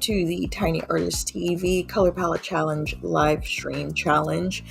to the Tiny Artist TV Color Palette Challenge live stream challenge.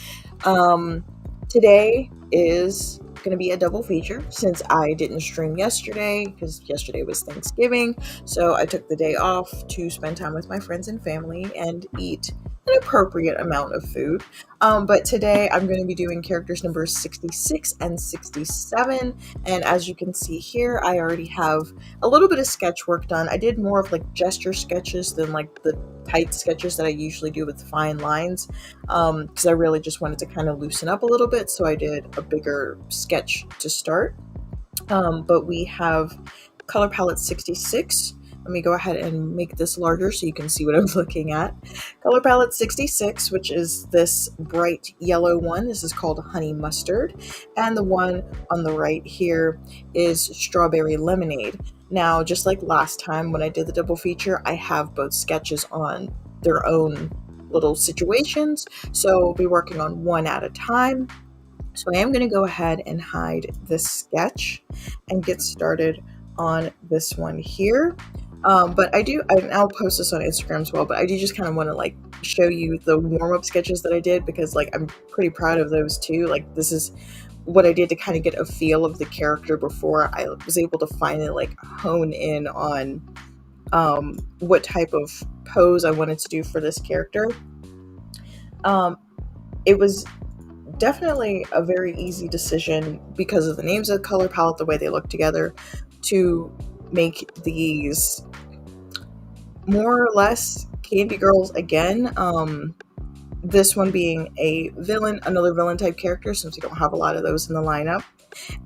Today is going to be a double feature since I didn't stream yesterday because yesterday was Thanksgiving. So I took the day off to spend time with my friends and family and eat an appropriate amount of food. But today I'm going to be doing characters numbers 66 and 67. And as you can see here, I already have a little bit of sketch work done. I did more of like gesture sketches than like the tight sketches that I usually do with fine lines, because I really just wanted to kind of loosen up a little bit. So I did a bigger sketch to start. But we have color palette 66. Let me go ahead and make this larger so you can see what I'm looking at. Color palette 66, which is this bright yellow one. This is called Honey Mustard. And the one on the right here is Strawberry Lemonade. Now, just like last time when I did the double feature, I have both sketches on their own little situations. So we'll be working on one at a time. So I am going to go ahead and hide this sketch and get started on this one here. But I'll post this on Instagram as well, but I do just kind of want to like show you the warm-up sketches that I did because like I'm pretty proud of those too. Like this is what I did to kind of get a feel of the character before I was able to finally like hone in on what type of pose I wanted to do for this character. It was definitely a very easy decision because of the names of the color palette, the way they look together, to make these more or less Candy Girls again. This one being a villain, another villain type character, since we don't have a lot of those in the lineup.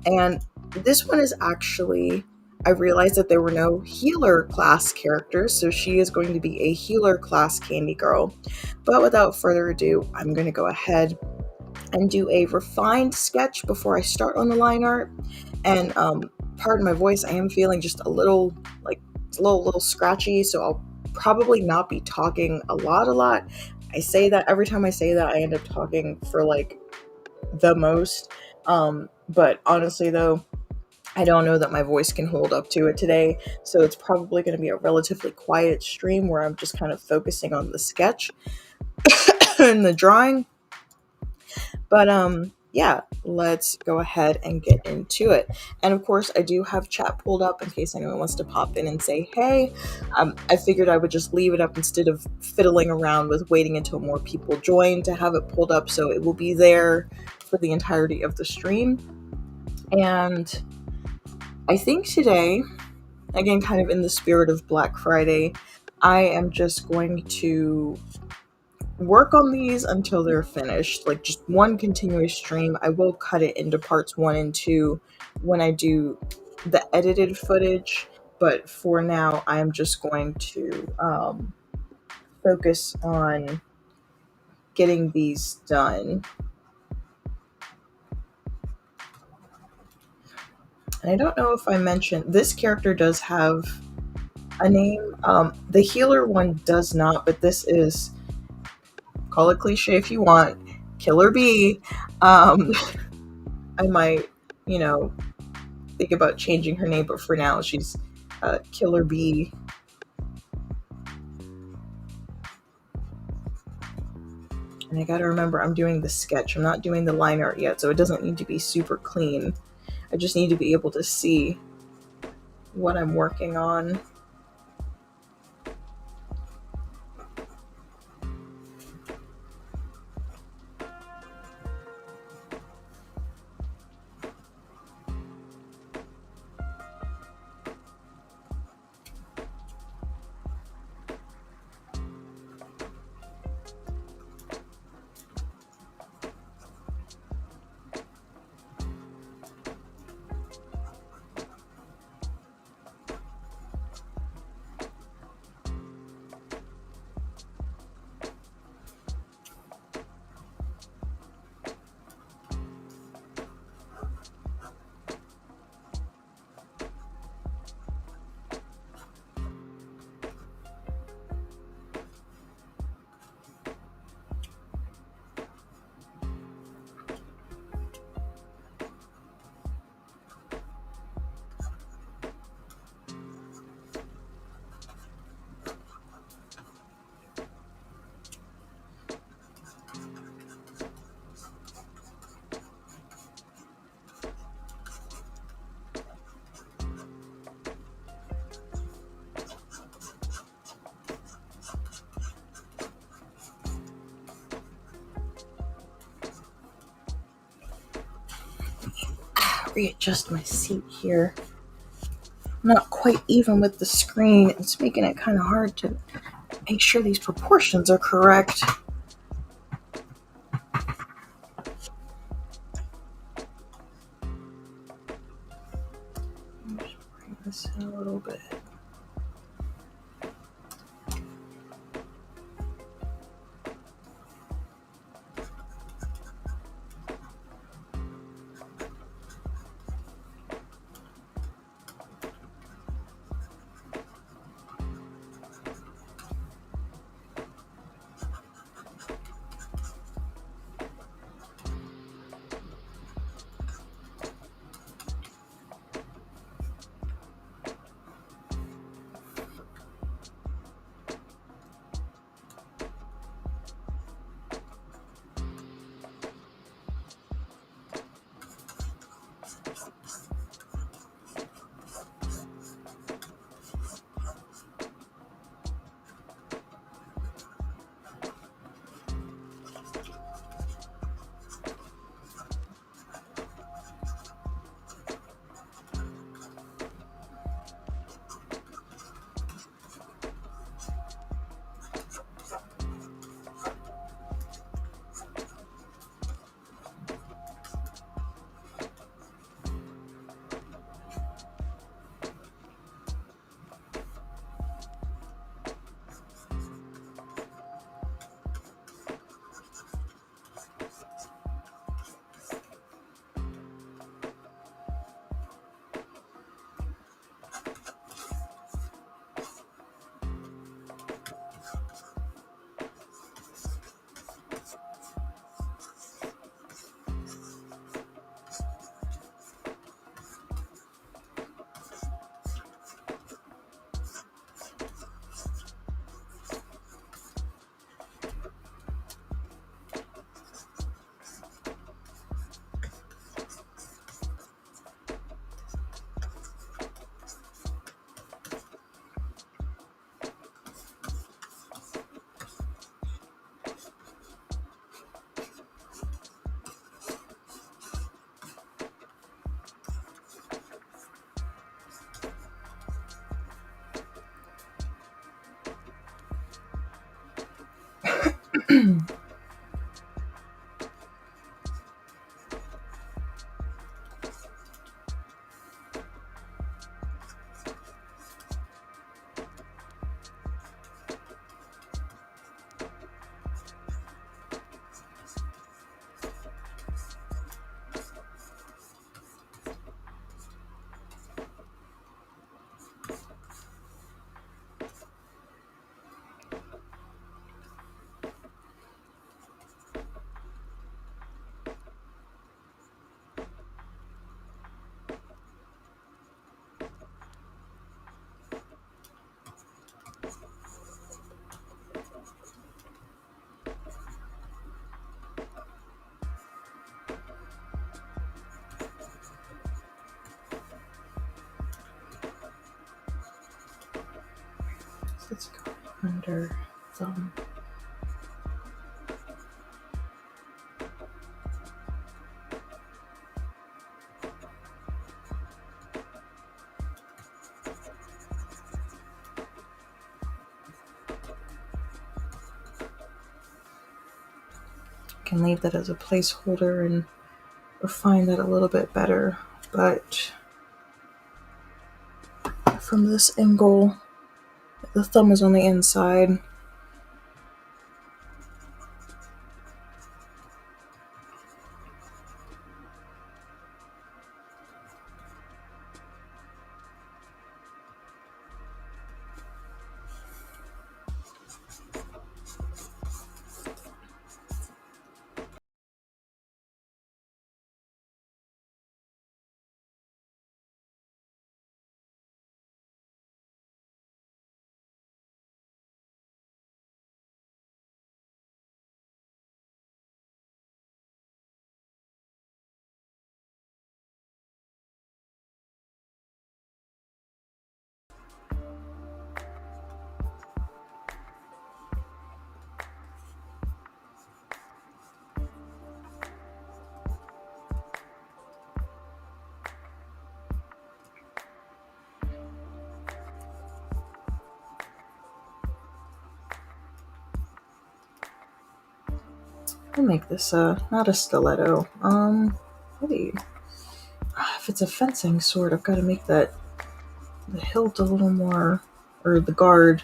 And this one is actually, I realized that there were no healer class characters, so she is going to be a healer class Candy Girl. But without further ado, I'm going to go ahead and do a refined sketch before I start on the line art. And pardon my voice, I am feeling just a little like it's a little scratchy, so I'll probably not be talking a lot. I say that every time I say that I end up talking for like the most. But honestly though, I don't know that my voice can hold up to it today, so it's probably going to be a relatively quiet stream where I'm just kind of focusing on the sketch and the drawing. But yeah, let's go ahead and get into it. And of course, I do have chat pulled up in case anyone wants to pop in and say, hey. I figured I would just leave it up instead of fiddling around with waiting until more people join to have it pulled up, so it will be there for the entirety of the stream. And I think today, again, kind of in the spirit of Black Friday, I am just going to work on these until they're finished, like just one continuous stream. I will cut it into parts 1 and 2 when I do the edited footage, but for now I'm just going to focus on getting these done. And I don't know if I mentioned, this character does have a name. The healer one does not, but this is, call it cliche if you want, Killer Bee. I might, think about changing her name, but for now she's Killer Bee. And I gotta remember I'm doing the sketch. I'm not doing the line art yet, so it doesn't need to be super clean. I just need to be able to see what I'm working on. readjust my seat here. I'm not quite even with the screen. It's making it kind of hard to make sure these proportions are correct. Just bring this in a little bit. Let's go under thumb. I can leave that as a placeholder and refine that a little bit better, but from this angle, the thumb is on the inside. I'll make this not a stiletto. Maybe if it's a fencing sword, I've got to make the hilt a little more, or the guard.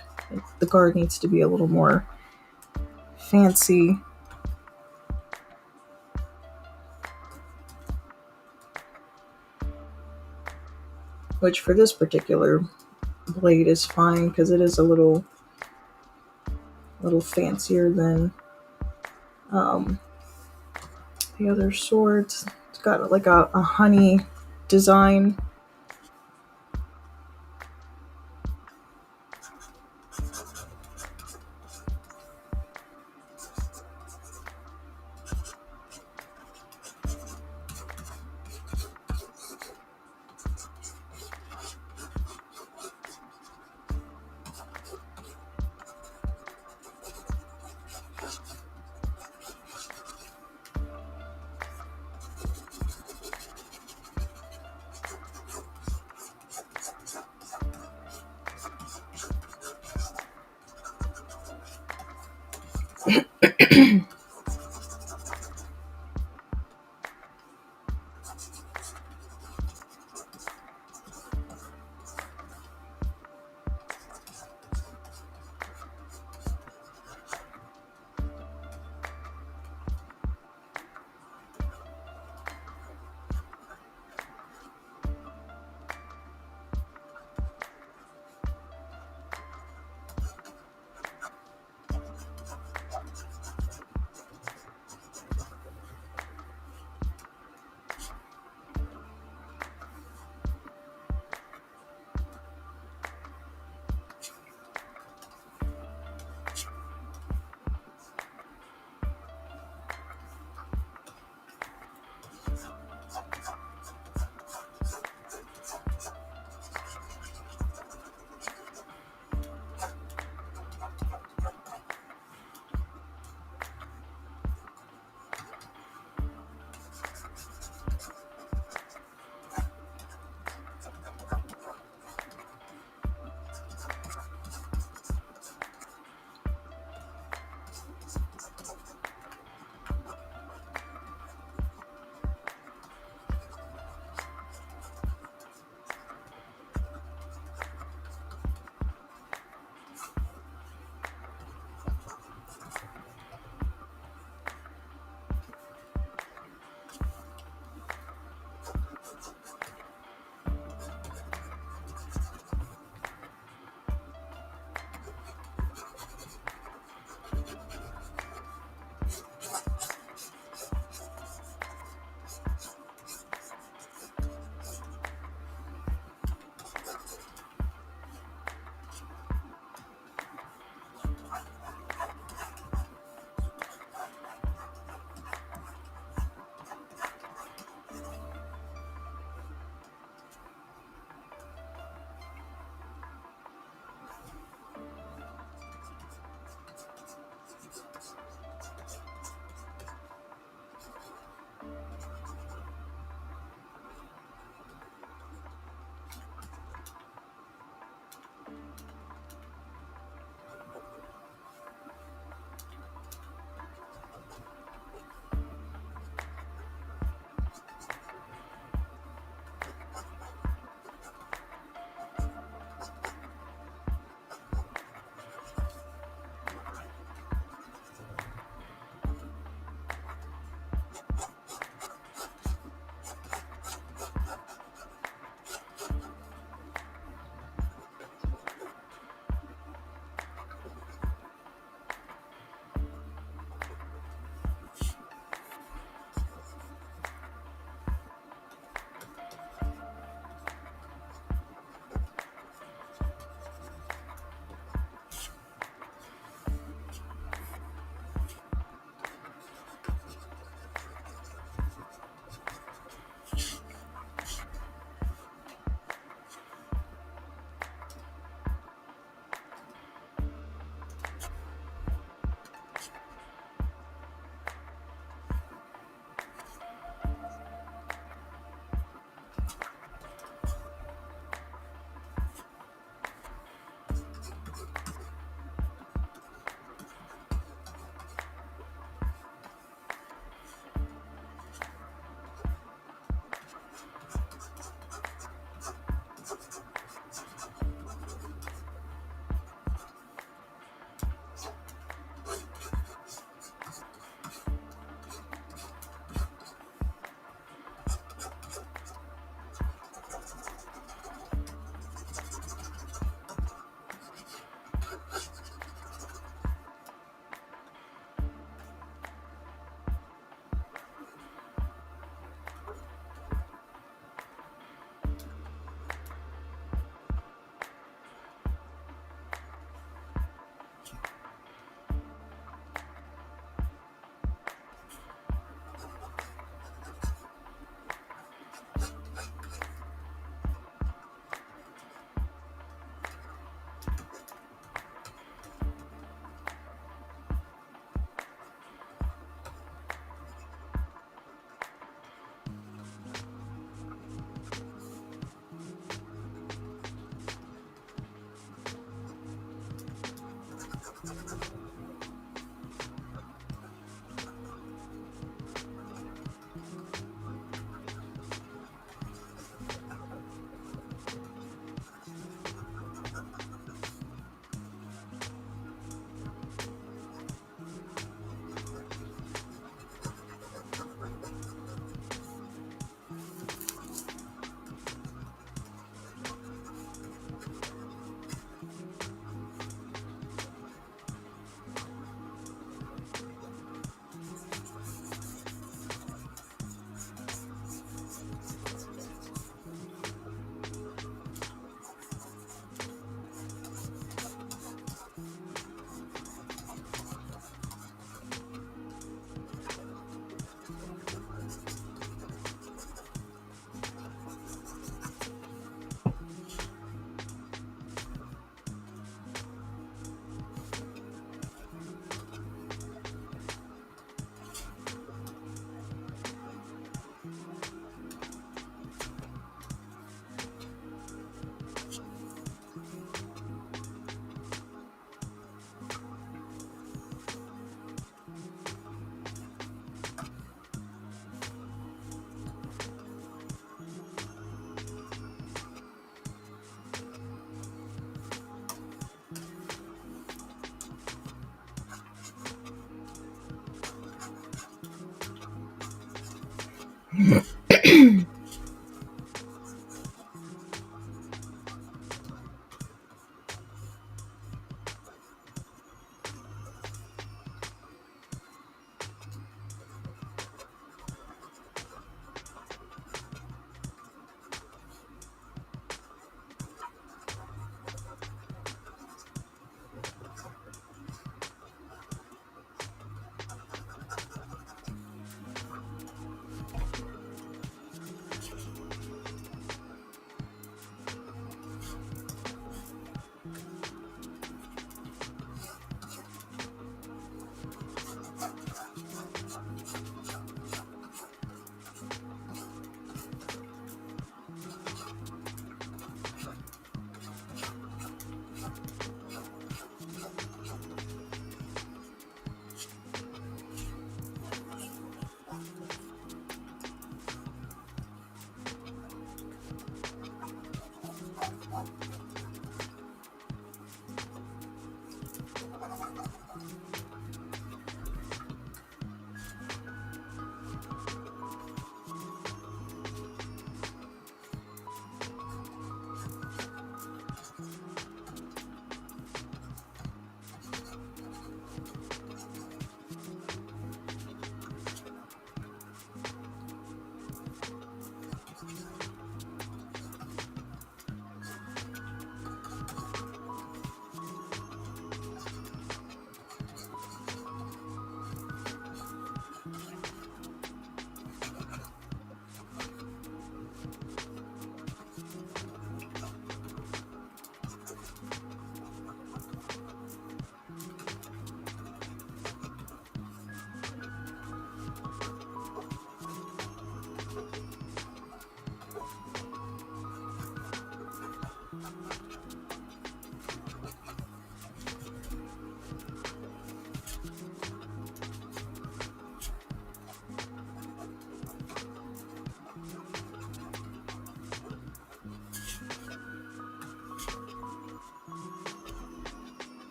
The guard needs to be a little more fancy. Which for this particular blade is fine because it is a little fancier than the other swords. It's got like a honey design.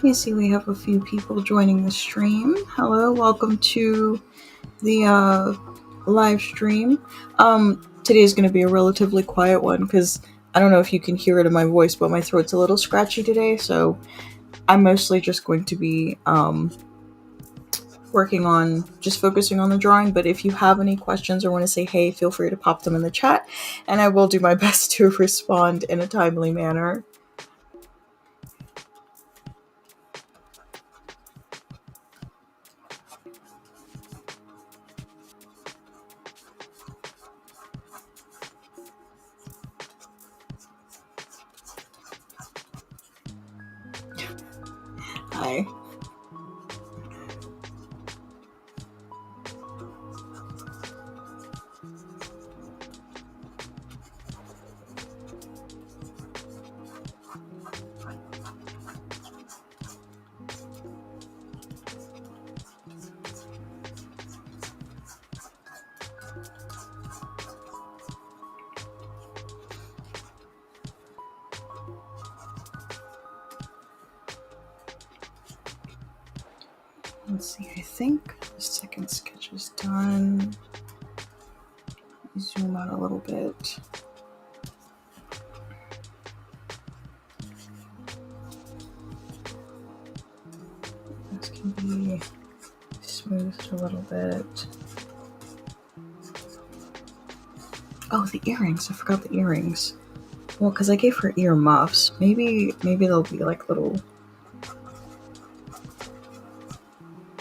You see, we have a few people joining the stream. Hello, welcome to the live stream. Today is going to be a relatively quiet one because I don't know if you can hear it in my voice, but my throat's a little scratchy today, so I'm mostly just going to be working on just focusing on the drawing. But if you have any questions or want to say hey, feel free to pop them in the chat, and I will do my best to respond in a timely manner. Hi. Let's see, I think the second sketch is done. Zoom out a little bit. This can be smoothed a little bit. Oh, the earrings. I forgot the earrings. Well, because I gave her ear muffs. Maybe they'll be like little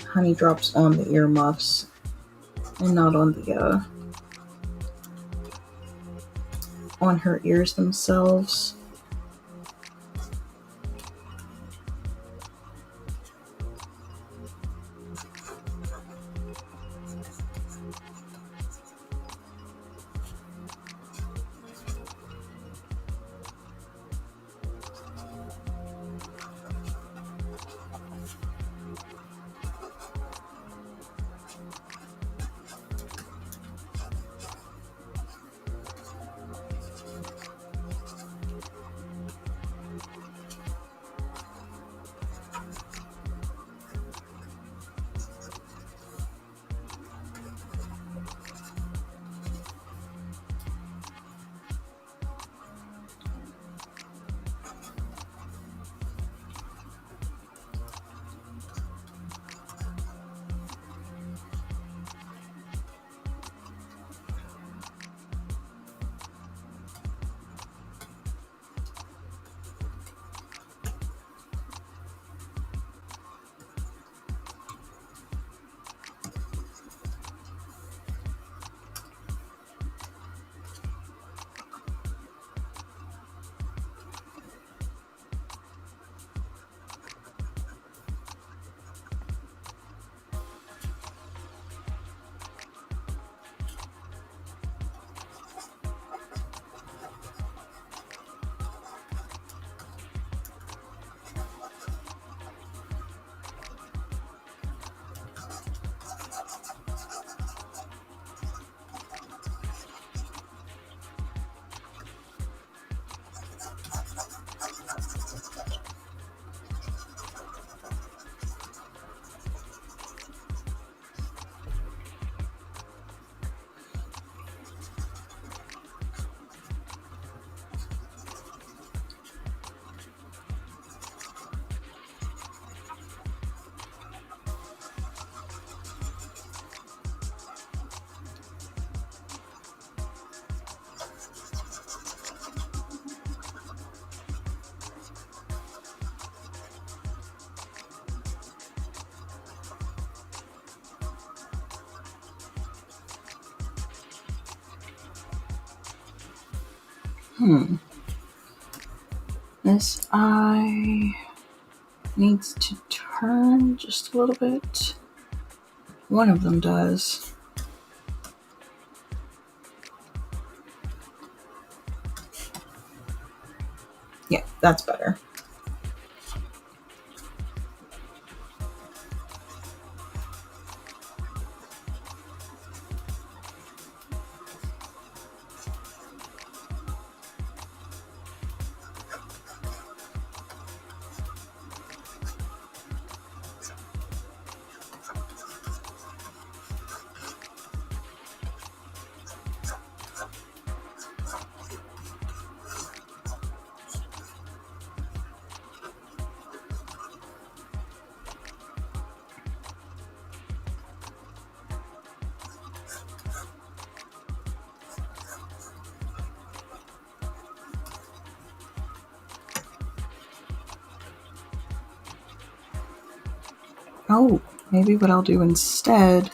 honey drops on the ear muffs and not on the on her ears themselves. This eye needs to turn just a little bit. One of them does. Yeah, that's better. Oh, maybe what I'll do instead.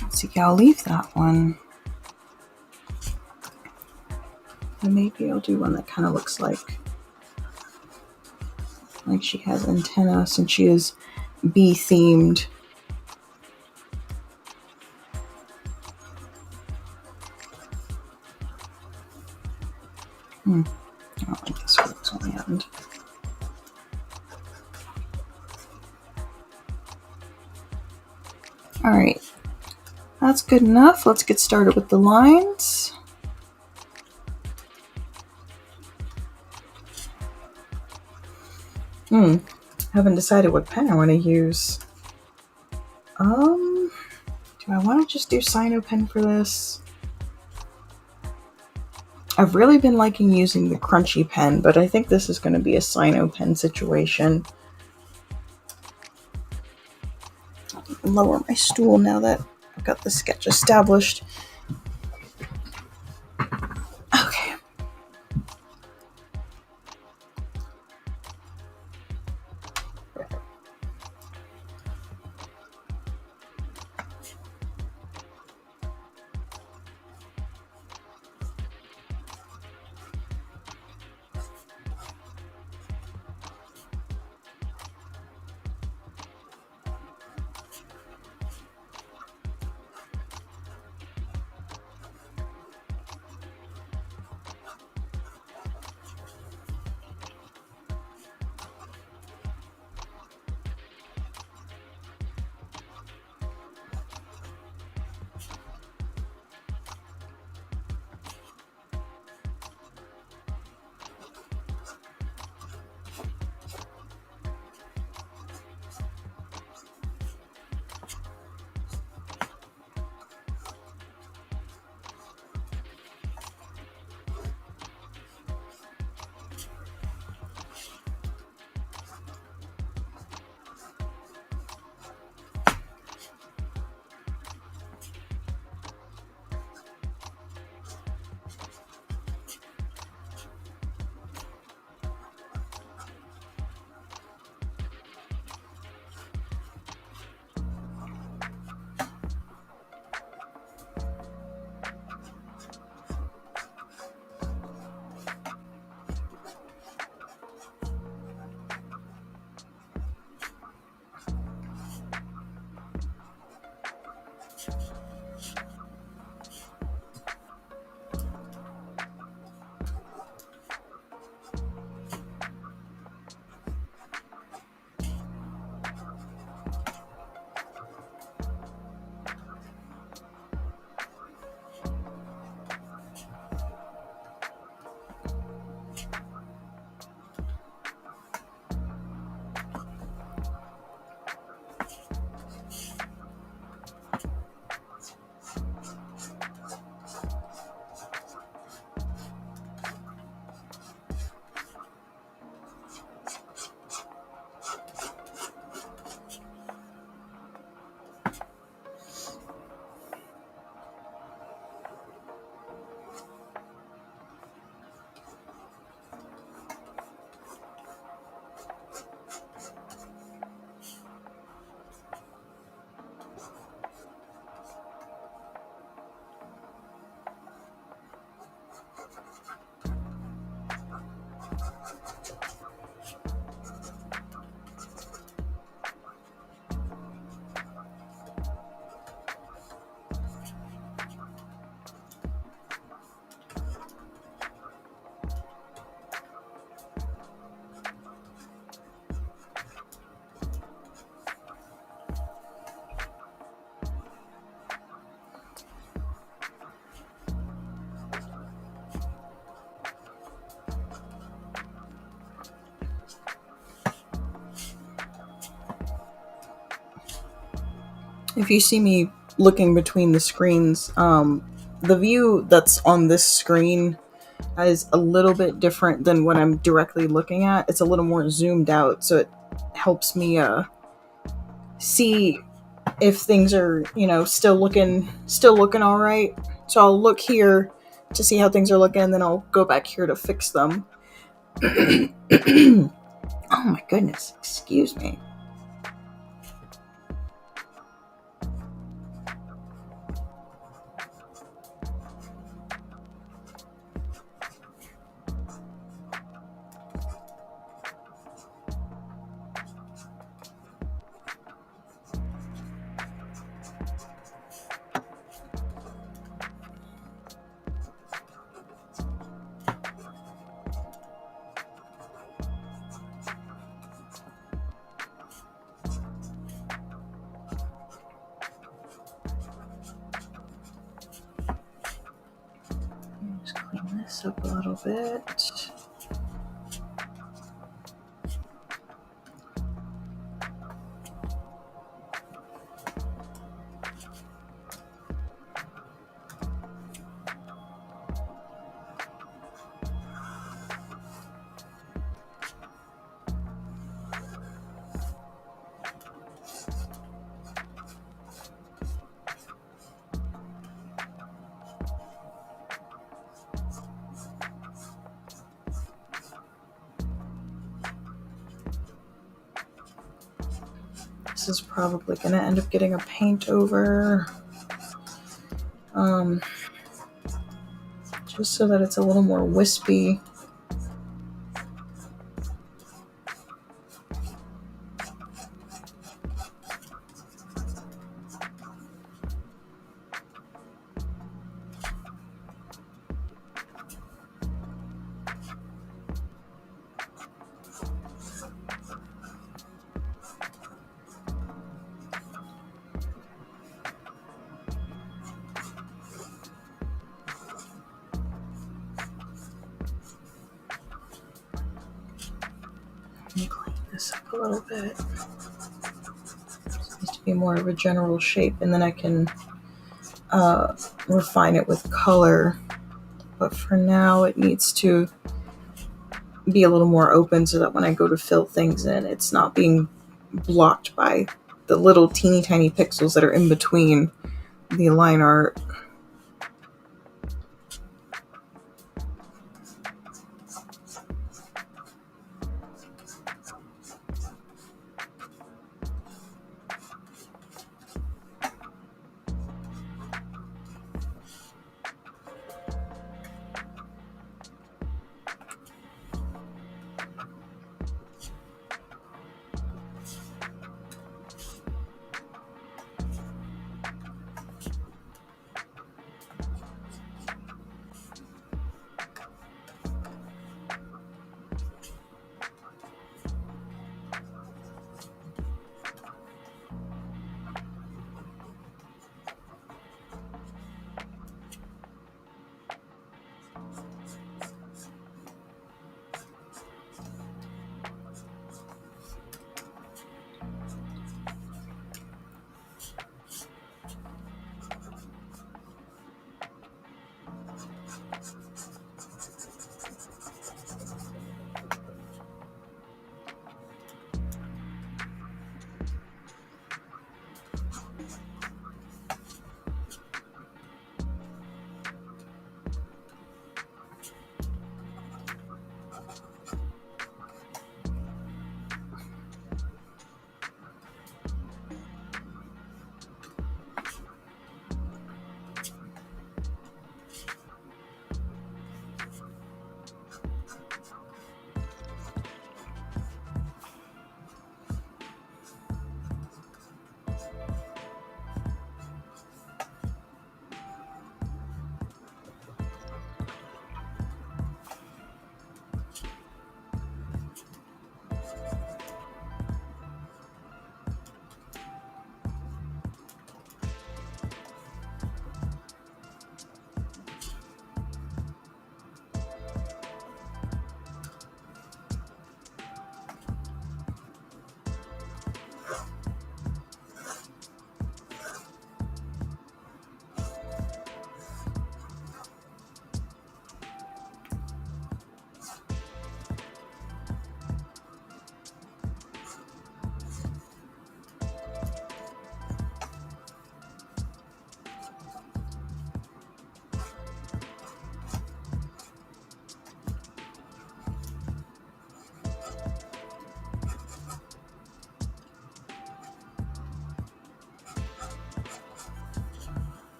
Let's see, I'll leave that one. And maybe I'll do one that kind of looks like she has antenna since she is bee themed. I don't like this one. It's on the end. All right, that's good enough. Let's get started with the lines. Haven't decided what pen I want to use. Do I want to just do Cyanopen for this? I've really been liking using the crunchy pen, but I think this is going to be a Cyanopen situation. I'll lower my stool now that I've got the sketch established. Okay. If you see me looking between the screens, the view that's on this screen is a little bit different than what I'm directly looking at. It's a little more zoomed out, so it helps me see if things are, still looking all right. So I'll look here to see how things are looking, and then I'll go back here to fix them. Oh my goodness, excuse me. Just clean this up a little bit. This is probably going to end up getting a paint over. Just so that it's a little more wispy. Let me clean this up a little bit. This needs to be more of a general shape, and then I can refine it with color. But for now, it needs to be a little more open so that when I go to fill things in, it's not being blocked by the little teeny tiny pixels that are in between the line art.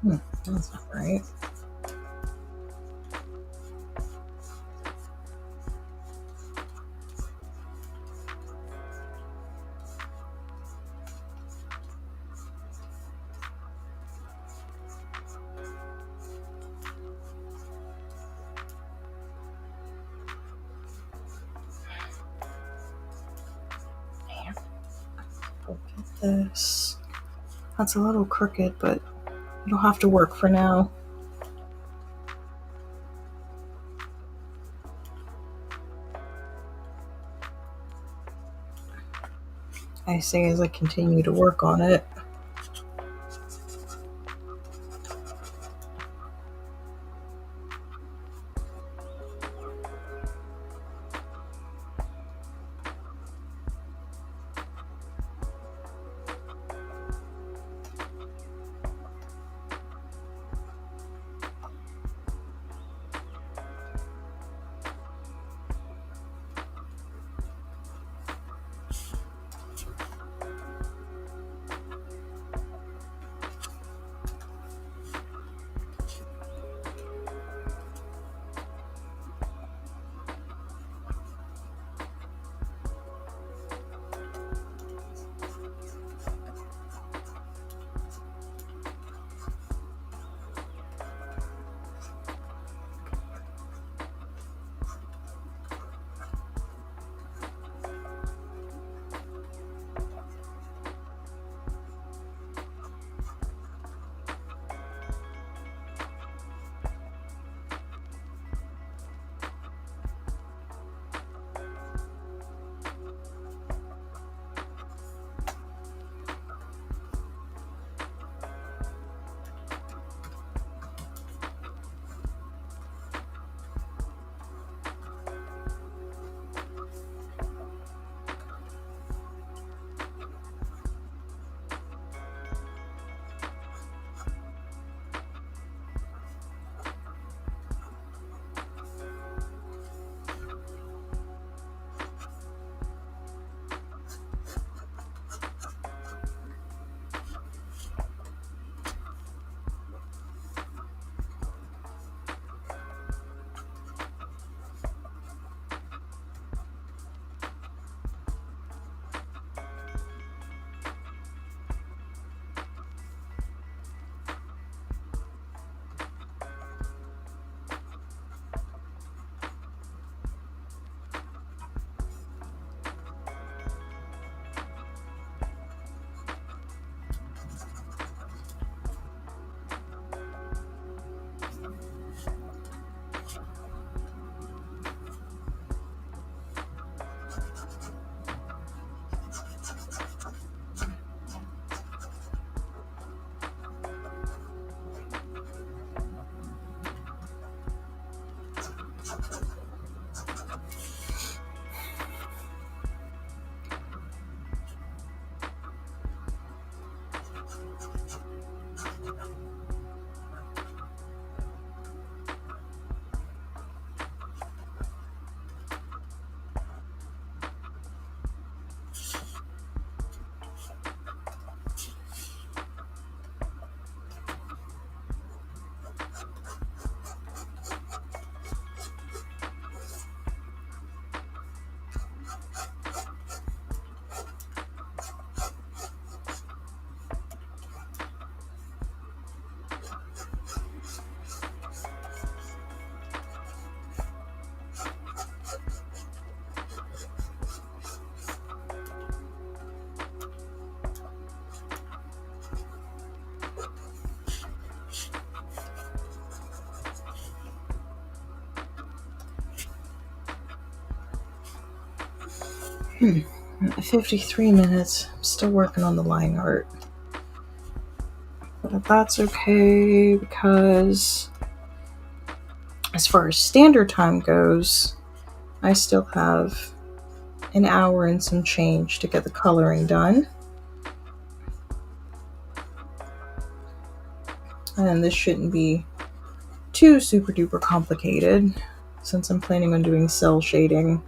That's not right. Look at this. That's a little crooked, but it'll have to work for now. I say as I continue to work on it. Hmm. 53 minutes. I'm still working on the line art. But that's okay because as far as standard time goes, I still have an hour and some change to get the coloring done. And this shouldn't be too super duper complicated since I'm planning on doing cell shading.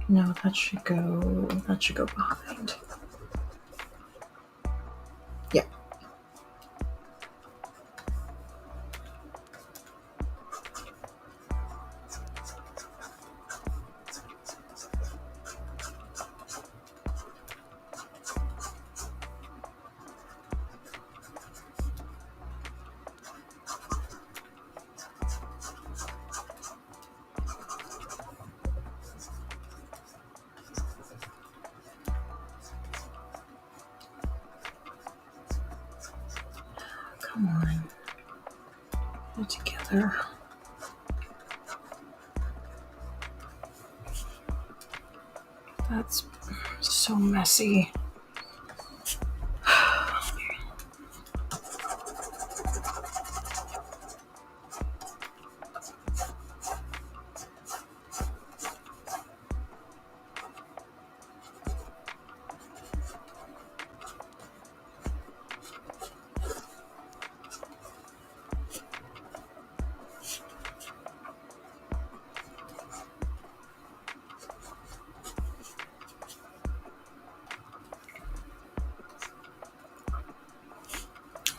No, that should go behind. Yeah. Come on. Get together. That's so messy.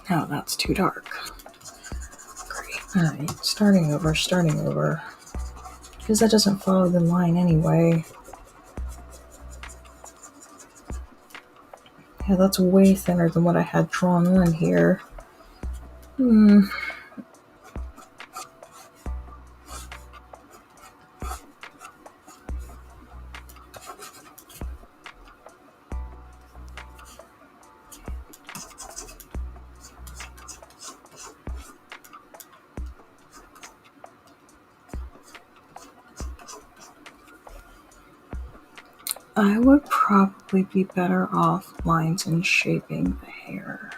No, that's too dark. Great. Alright, starting over. Because that doesn't follow the line anyway. Yeah, that's way thinner than what I had drawn on here. I would probably be better off lines and shaping the hair.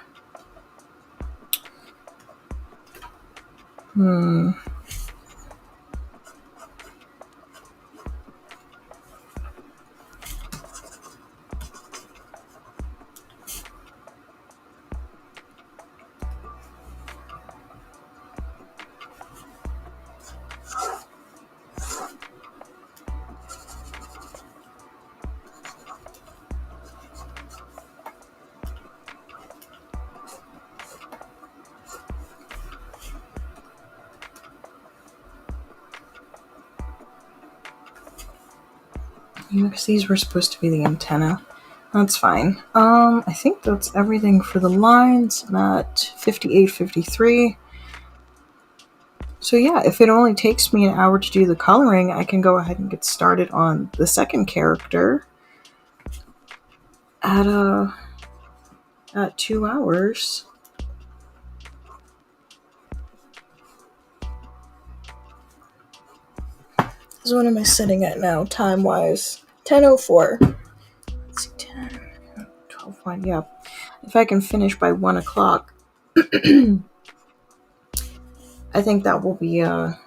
Because these were supposed to be the antenna. That's fine. I think that's everything for the lines. I'm at 58:53. So yeah, if it only takes me an hour to do the coloring, I can go ahead and get started on the second character at 2 hours. So what am I sitting at now, time-wise? 10:04. Let's see, 10, 12, 1, yeah. If I can finish by 1 o'clock, I think that will be a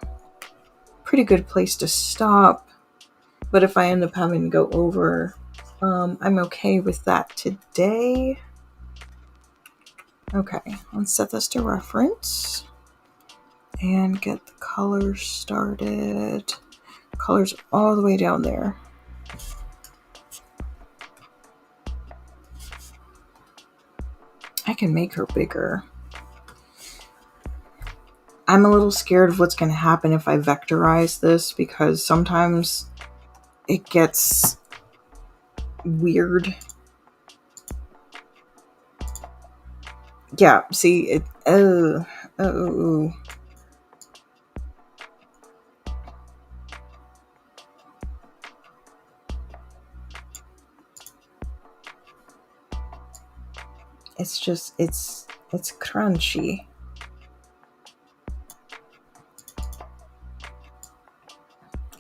pretty good place to stop. But if I end up having to go over, I'm okay with that today. Okay, let's set this to reference and get the colors started. Colors all the way down there. I can make her bigger. I'm a little scared of what's going to happen if I vectorize this, because sometimes it gets weird. Yeah, see, it, it's just, it's crunchy.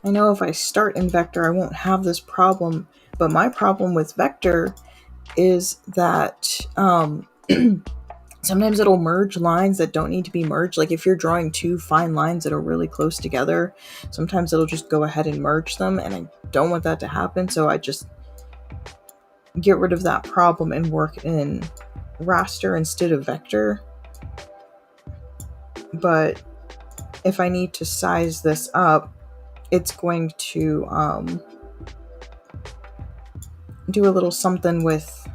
I know if I start in Vector, I won't have this problem, but my problem with Vector is that sometimes it'll merge lines that don't need to be merged. Like if you're drawing two fine lines that are really close together, sometimes it'll just go ahead and merge them, and I don't want that to happen, so I just get rid of that problem and work in raster instead of vector. But if I need to size this up, it's going to do a little something with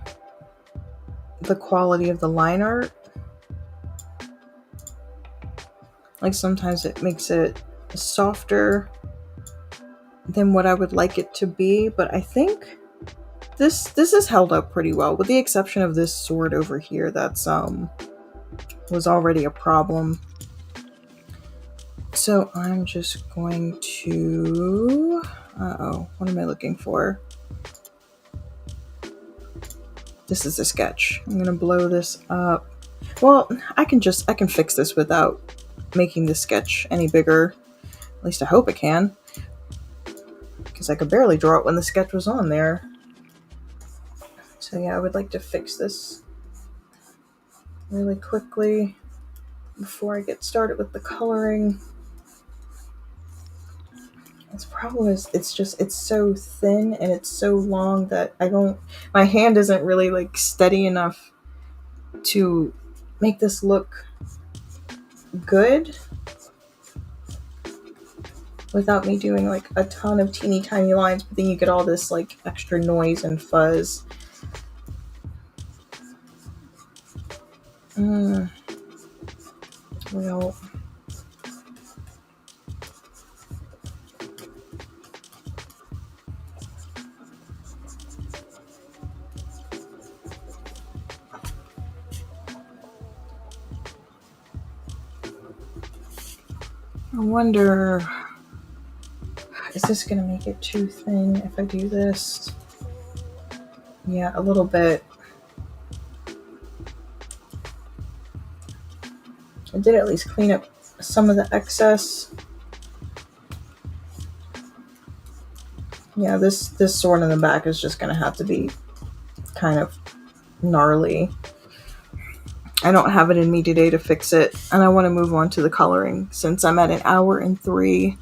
the quality of the line art. Like sometimes it makes it softer than what I would like it to be, but I think this is held up pretty well, with the exception of this sword over here that's was already a problem. So I'm just going to what am I looking for? This is a sketch. I'm gonna blow this up. Well, I can fix this without making the sketch any bigger. At least I hope it can, because I could barely draw it when the sketch was on there. So yeah, I would like to fix this really quickly before I get started with the coloring. Its problem is it's so thin and it's so long that my hand isn't really like steady enough to make this look good without me doing like a ton of teeny tiny lines, but then you get all this like extra noise and fuzz. Well, I wonder, is this going to make it too thin if I do this? Yeah, a little bit. I did at least clean up some of the excess. Yeah, this sword in the back is just going to have to be kind of gnarly. I don't have it in me today to fix it, and I want to move on to the coloring since I'm at 1 hour and 3.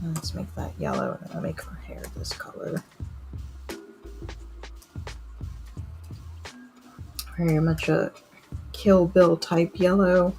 Let's make that yellow, and I'll make her hair this color. Very much a Kill Bill type yellow.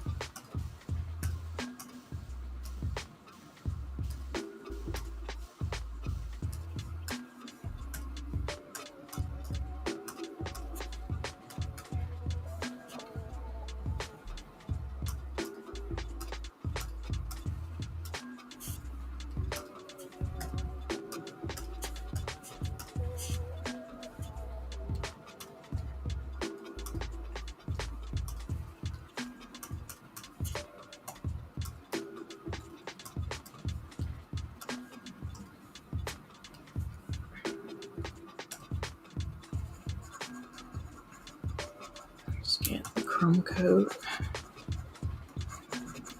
Chrome coat.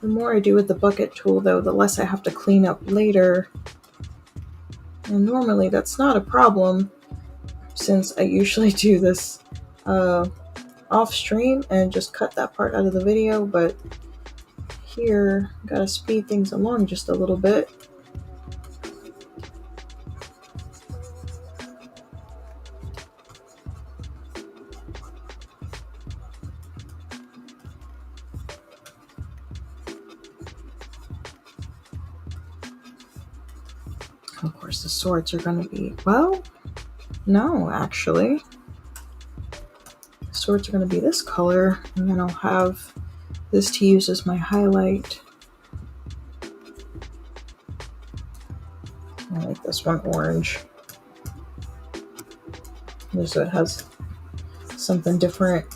The more I do with the bucket tool, though, the less I have to clean up later. And normally that's not a problem, since I usually do this off stream and just cut that part out of the video, but here, gotta speed things along just a little bit. Of course, the swords are going to be, well, no, actually. sorts are going to be this color, and then I'll have this to use as my highlight. I'll make this one orange, just so it has something different.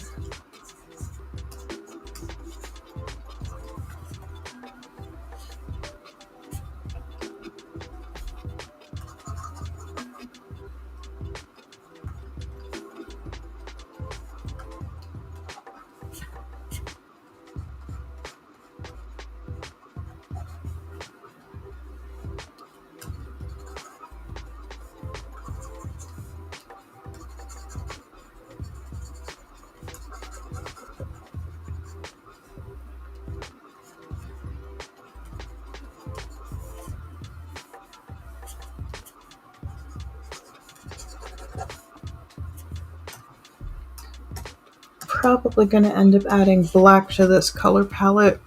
Probably going to end up adding black to this color palette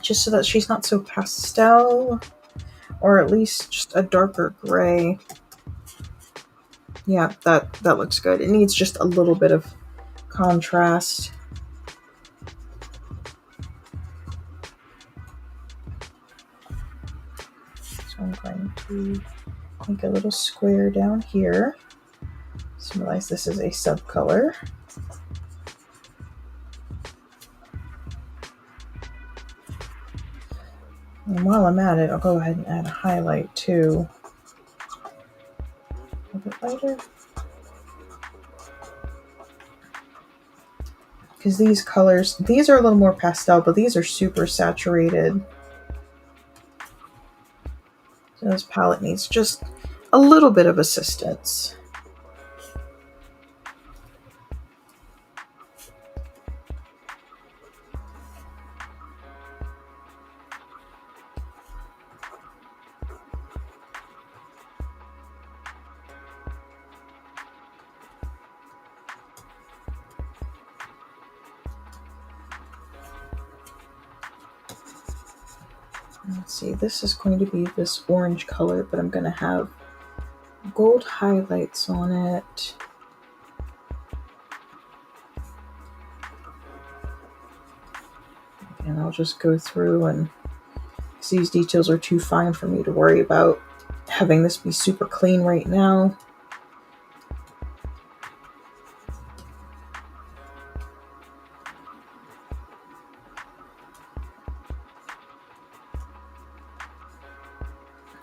just so that she's not so pastel, or at least just a darker gray. Yeah, that looks good. It needs just a little bit of contrast. So I'm going to make a little square down here. Just realize this is a subcolor. And while I'm at it, I'll go ahead and add a highlight too. A bit lighter. Because these colors, these are a little more pastel, but these are super saturated. So this palette needs just a little bit of assistance. Let's see, this is going to be this orange color, but I'm going to have gold highlights on it. And I'll just go through, and these details are too fine for me to worry about having this be super clean right now.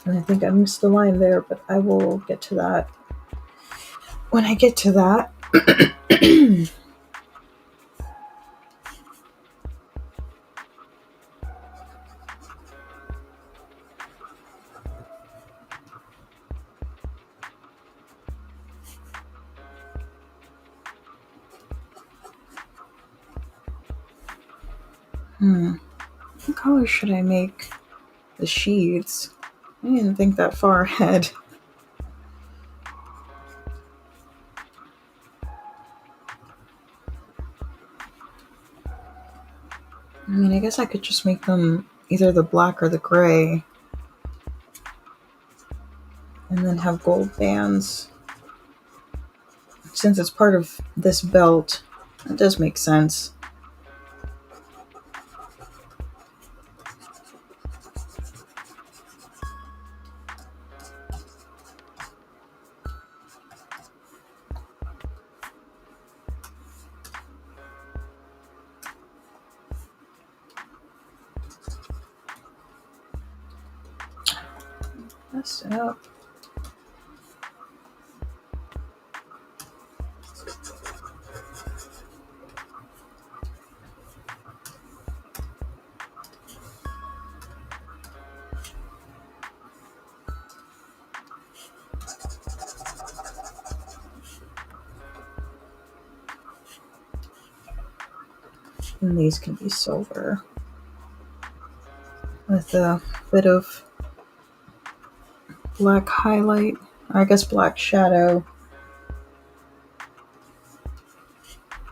And I think I missed the line there, but I will get to that when I get to that. What color should I make the sheaths? I didn't think that far ahead. I mean, I guess I could just make them either the black or the gray, and then have gold bands. Since it's part of this belt, it does make sense. Mess it up. And these can be silver with a bit of black highlight, or I guess black shadow.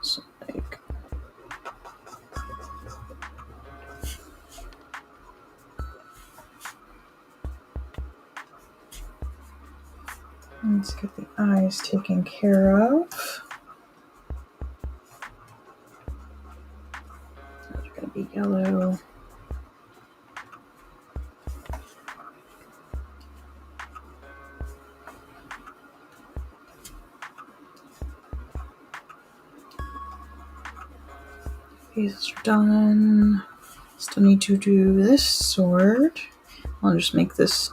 So let's get the eyes taken care of. Maybe yellow. These are done. Still need to do this sword. I'll just make this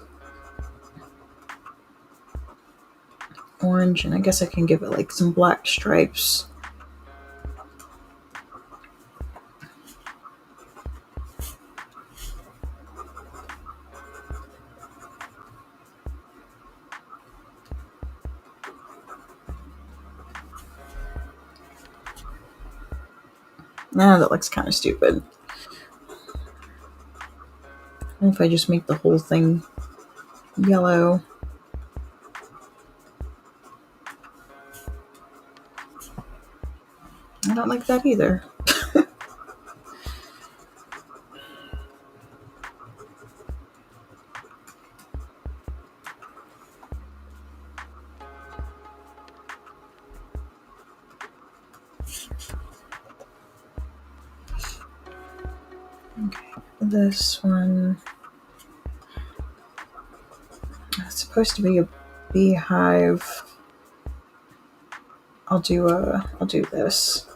orange, and I guess I can give it like some black stripes. Nah, that looks kind of stupid. What if I just make the whole thing yellow? I don't like that either. Okay, this one. It's supposed to be a beehive. I'll do this.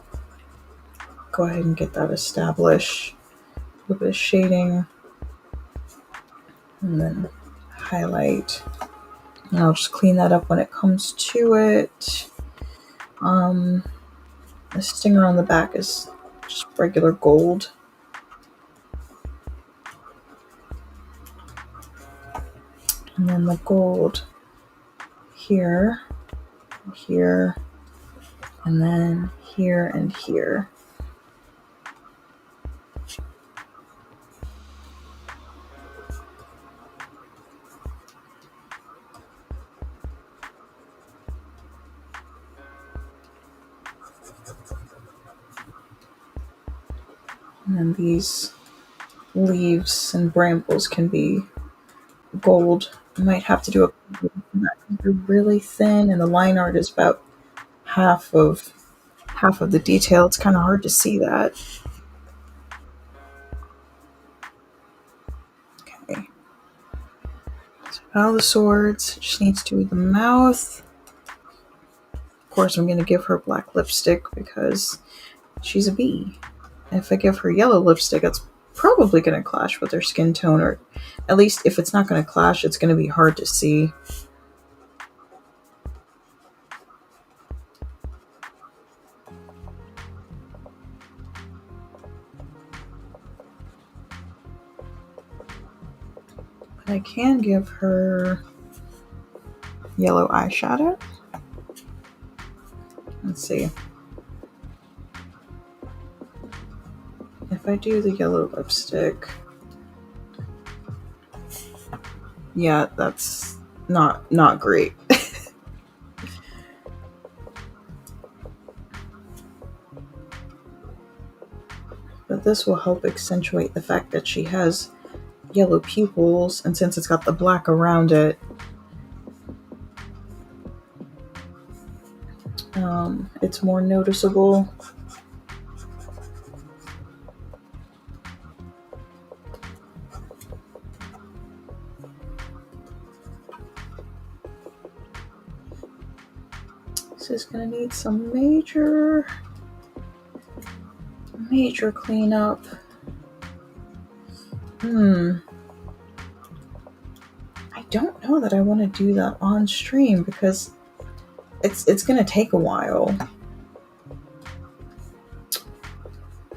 Go ahead and get that established. A little bit of shading, and then highlight. And I'll just clean that up when it comes to it. The stinger on the back is just regular gold. And then the gold here, here, and then here and here. And then these leaves and brambles can be gold. I might have to do a they're really thin, and the line art is about half of the detail. It's kind of hard to see that. Okay. So now the swords. Just needs to do the mouth. Of course, I'm going to give her black lipstick because she's a bee. If I give her yellow lipstick, it's probably going to clash with her skin tone, or at least if it's not going to clash, it's going to be hard to see. But I can give her yellow eyeshadow. Let's see. If I do the yellow lipstick, yeah, that's not great. But this will help accentuate the fact that she has yellow pupils, and since it's got the black around it, it's more noticeable. This is gonna need some major cleanup. I don't know that I want to do that on stream because it's gonna take a while.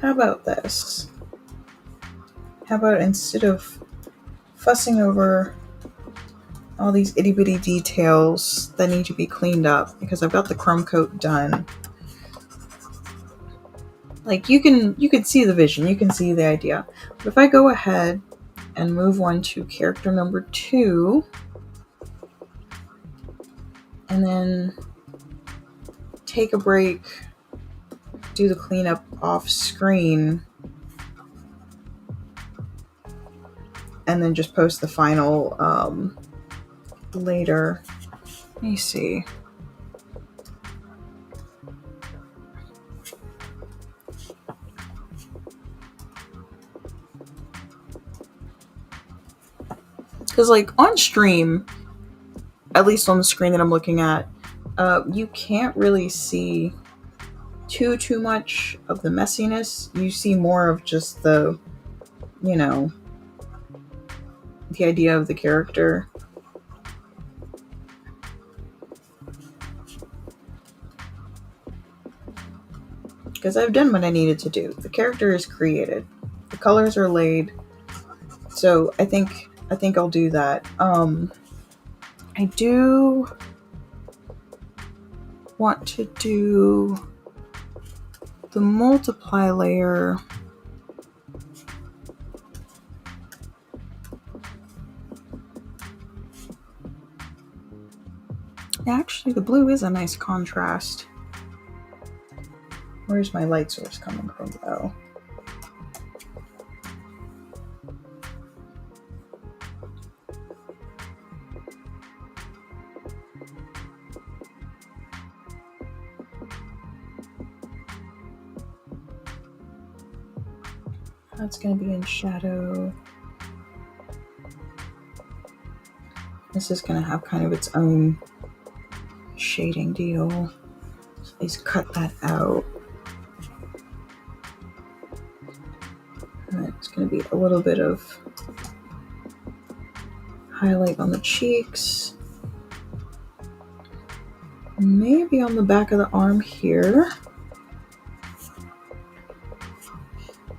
How about this? How about instead of fussing over all these itty bitty details that need to be cleaned up, because I've got the crumb coat done. Like you can see the vision, you can see the idea. But if I go ahead and move one to character number 2, and then take a break, do the cleanup off screen, and then just post the final later. Let me see. Because, like, on stream, at least on the screen that I'm looking at, you can't really see too much of the messiness. You see more of just the, you know, the idea of the character. Because I've done what I needed to do. The character is created. The colors are laid. So I think I'll do that. I do want to do the multiply layer. Actually, the blue is a nice contrast. Where's my light source coming from, though? That's going to be in shadow. This is going to have kind of its own shading deal. So let's cut that out. And it's going to be a little bit of highlight on the cheeks. Maybe on the back of the arm here.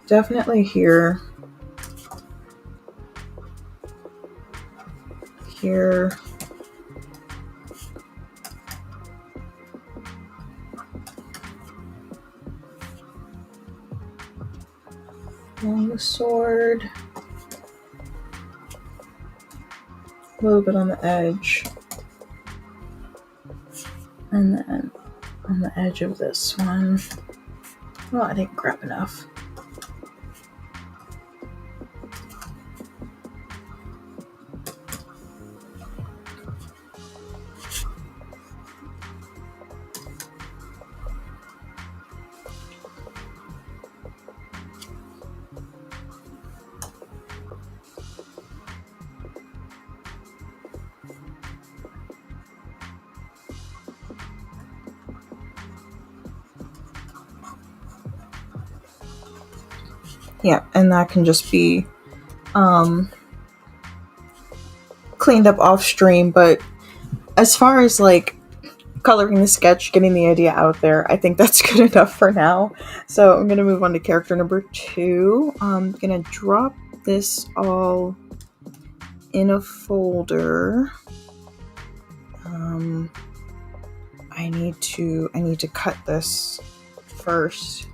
Definitely here. Here. Along the sword. A little bit on the edge. And then on the edge of this one. Well, I didn't grab enough. Yeah, and that can just be cleaned up off stream, but as far as like coloring the sketch, getting the idea out there, I think that's good enough for now. So I'm gonna move on to character number 2. I'm gonna drop this all in a folder. I need to cut this first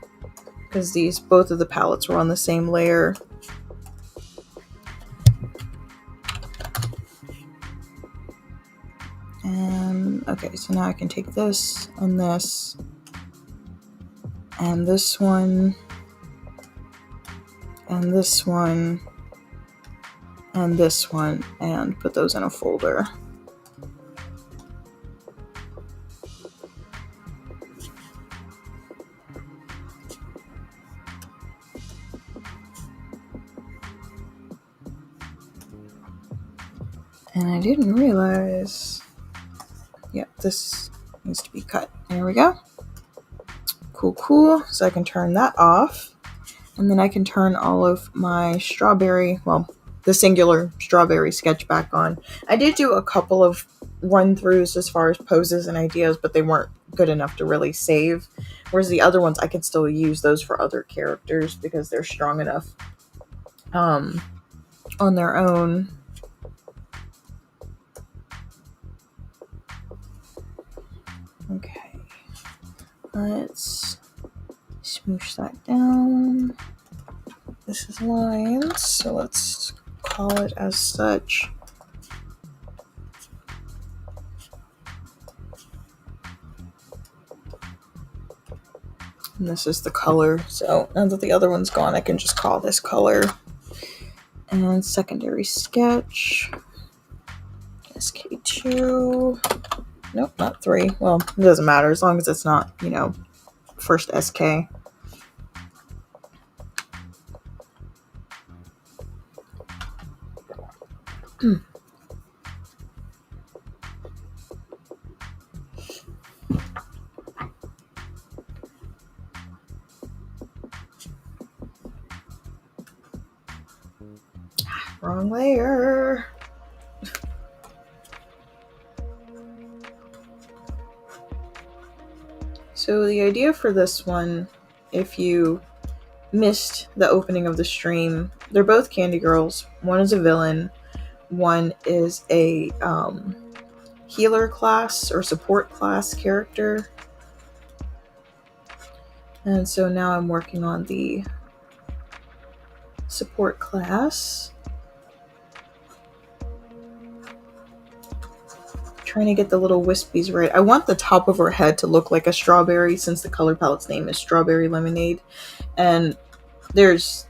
because both of the palettes were on the same layer. And okay, so now I can take this and this and this one and this one and this one and put those in a folder. And I didn't realize, yeah, this needs to be cut. There we go. Cool. So I can turn that off. And then I can turn all of my strawberry, well, the singular strawberry sketch back on. I did do a couple of run-throughs as far as poses and ideas, but they weren't good enough to really save. Whereas the other ones, I can still use those for other characters because they're strong enough on their own. Okay, let's smoosh that down. This is lines, so let's call it as such. And this is the color, so now that the other one's gone, I can just call this color. And secondary sketch, SK2. Nope, not 3. Well, it doesn't matter as long as it's not, first SK. Wrong layer. So the idea for this one, if you missed the opening of the stream, they're both Candy Girls. One is a villain, one is a healer class or support class character. And so now I'm working on the support class. Trying to get the little wispies right. I want the top of her head to look like a strawberry since the color palette's name is Strawberry Lemonade. And there's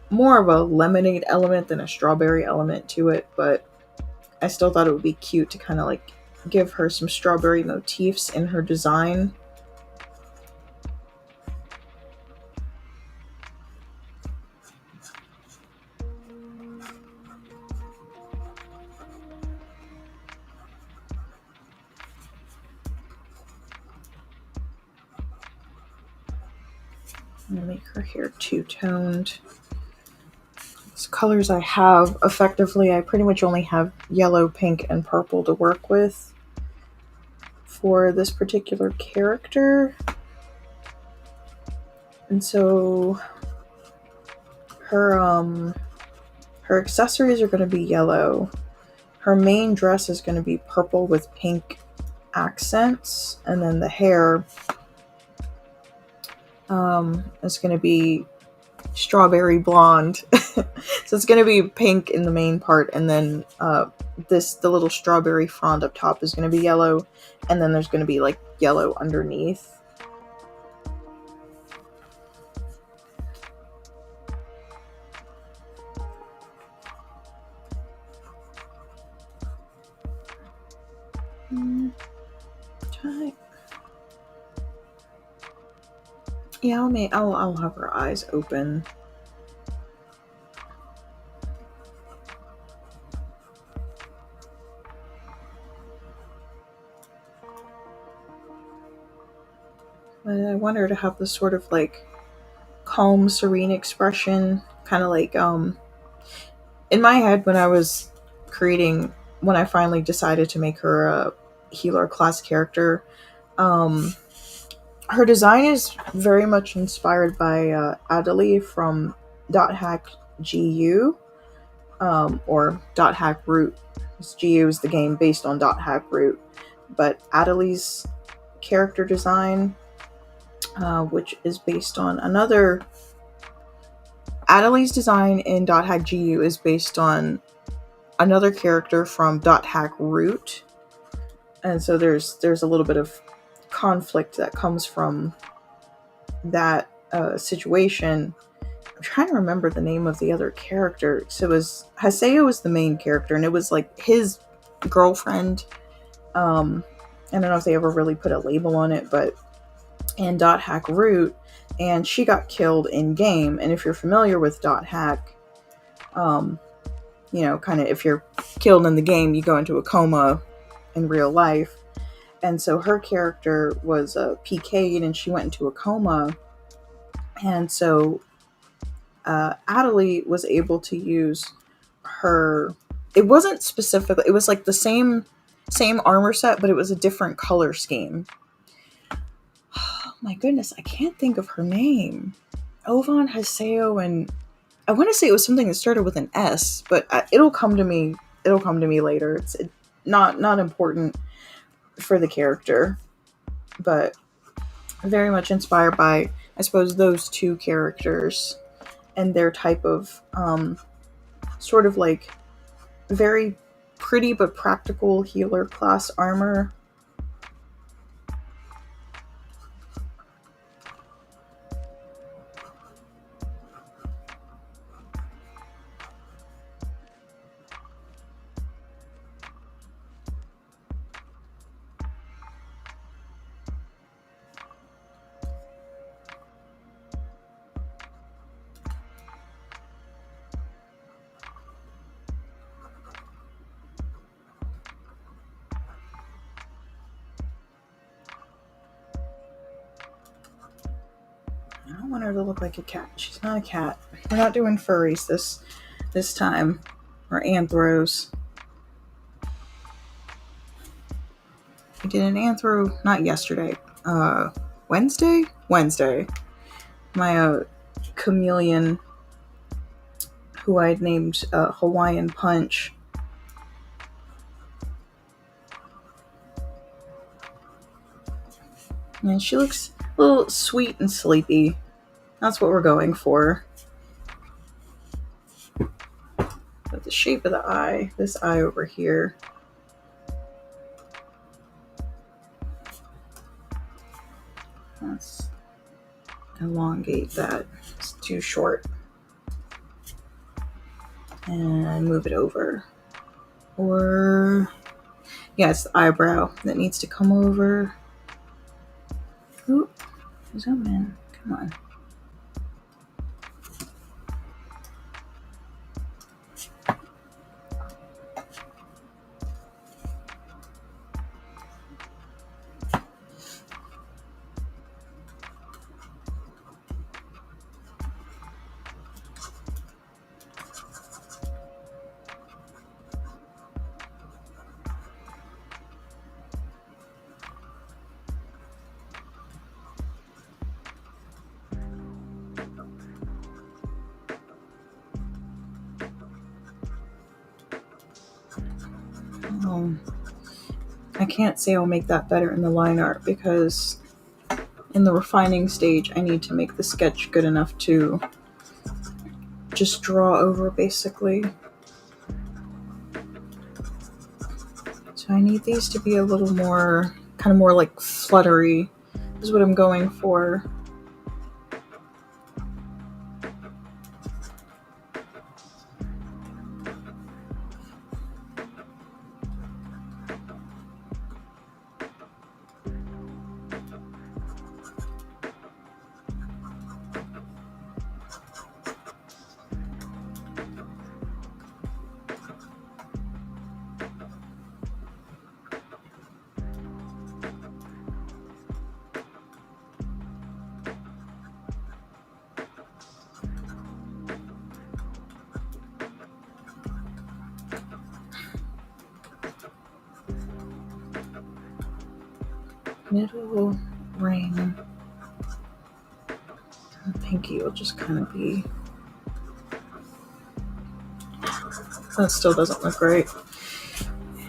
more of a lemonade element than a strawberry element to it, but I still thought it would be cute to kind of like give her some strawberry motifs in her design. I'm going to make her hair two-toned. So colors I have, effectively, I pretty much only have yellow, pink, and purple to work with for this particular character. And so her accessories are going to be yellow. Her main dress is going to be purple with pink accents, and then the hair is going to be strawberry blonde. So it's going to be pink in the main part, and then the little strawberry frond up top is going to be yellow, and then there's going to be like yellow underneath. Yeah, I'll have her eyes open. I want her to have this sort of like calm, serene expression, kind of like in my head when I finally decided to make her a healer class character. Her design is very much inspired by Adelie from Dot Hack GU, or Dot Hack Root. GU is the game based on Dot Hack Root, but Adelie's character design, which is based on another. Adelie's design in Dot Hack GU is based on another character from Dot Hack Root, and so there's a little bit of conflict that comes from that situation. I'm trying to remember the name of the other character. So it was Haseo was the main character, and it was like his girlfriend. I don't know if they ever really put a label on it, but in Dot Hack Root, and she got killed in game. And if you're familiar with Dot Hack, kind of if you're killed in the game, you go into a coma in real life. And so her character was PK'd and she went into a coma. And so Adelie was able to use her. It wasn't specific. It was like the same armor set, but it was a different color scheme. Oh my goodness, I can't think of her name. Ovan, Haseo, and I want to say it was something that started with an S, but it'll come to me. It'll come to me later. It's not important for the character, but very much inspired by, I suppose, those two characters and their type of sort of like very pretty but practical healer class armor. I don't want her to look like a cat. She's not a cat. We're not doing furries this time. or anthros. I did an anthro not yesterday. Wednesday. My chameleon, who I had named Hawaiian Punch. And she looks a little sweet and sleepy. That's what we're going for. But the shape of the eye, this eye over here, let's elongate that. It's too short. And move it over. Or, yeah, it's the eyebrow that needs to come over. Ooh, zoom in. Come on. I can't say I'll make that better in the line art because in the refining stage, I need to make the sketch good enough to just draw over, basically. So I need these to be a little more, kind of more like fluttery, is what I'm going for. Middle ring. The pinky will just kind of be... That still doesn't look great.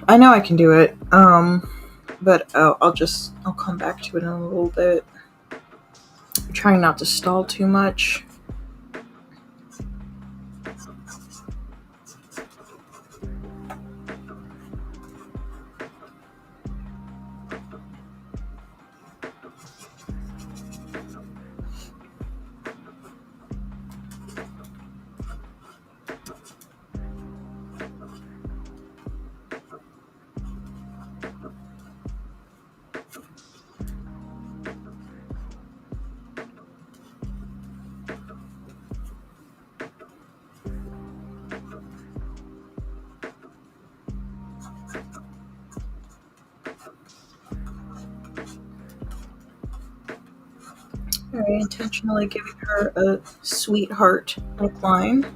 I know I can do it, but I'll come back to it in a little bit. I'm trying not to stall too much. Very intentionally giving her a sweetheart neckline.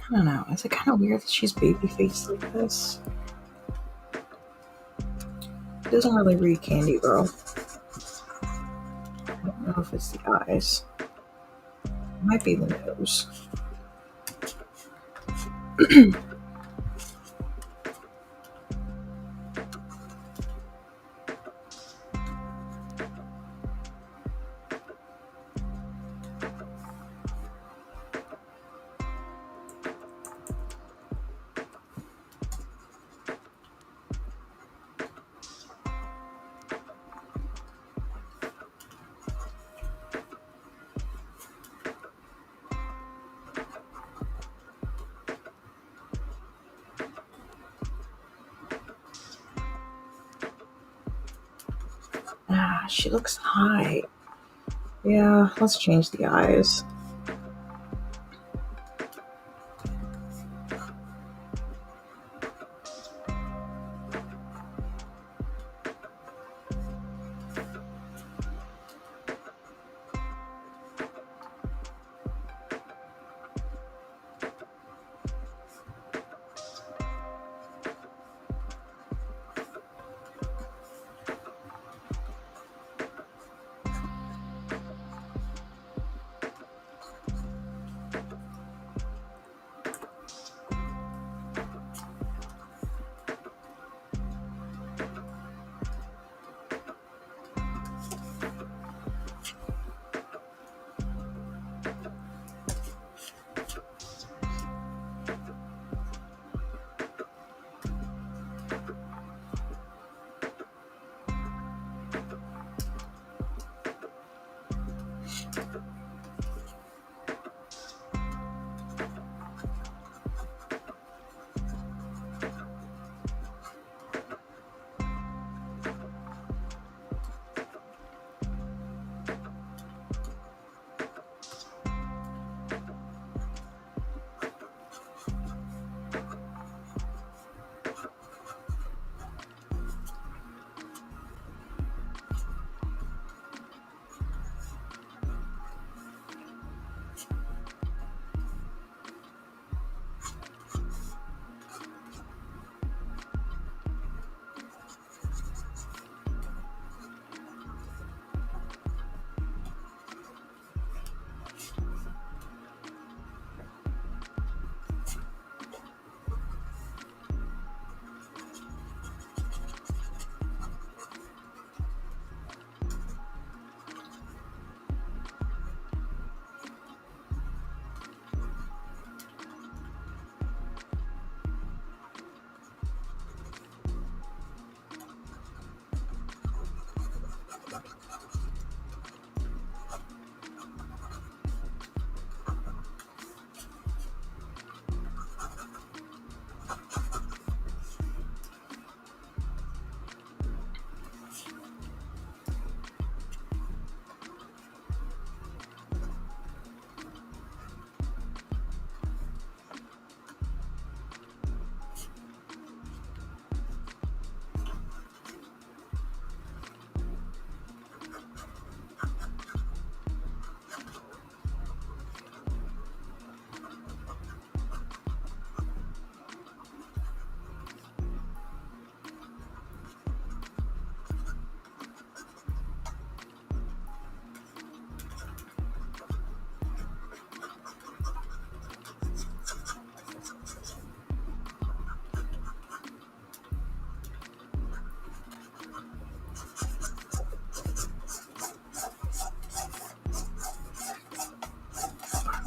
I don't know. Is it kind of weird that she's baby faced like this? It doesn't really read Candy Girl. I don't know if it's the eyes. It might be the nose. Ah, she looks high. Yeah, let's change the eyes.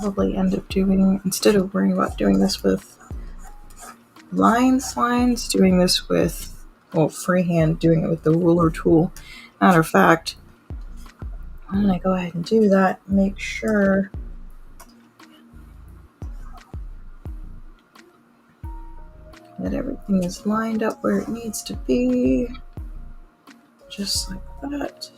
Probably end up doing, instead of worrying about doing this with lines, doing this with, well, freehand, doing it with the ruler tool. Matter of fact, I'm gonna go ahead and do that. Make sure that everything is lined up where it needs to be. Just like that.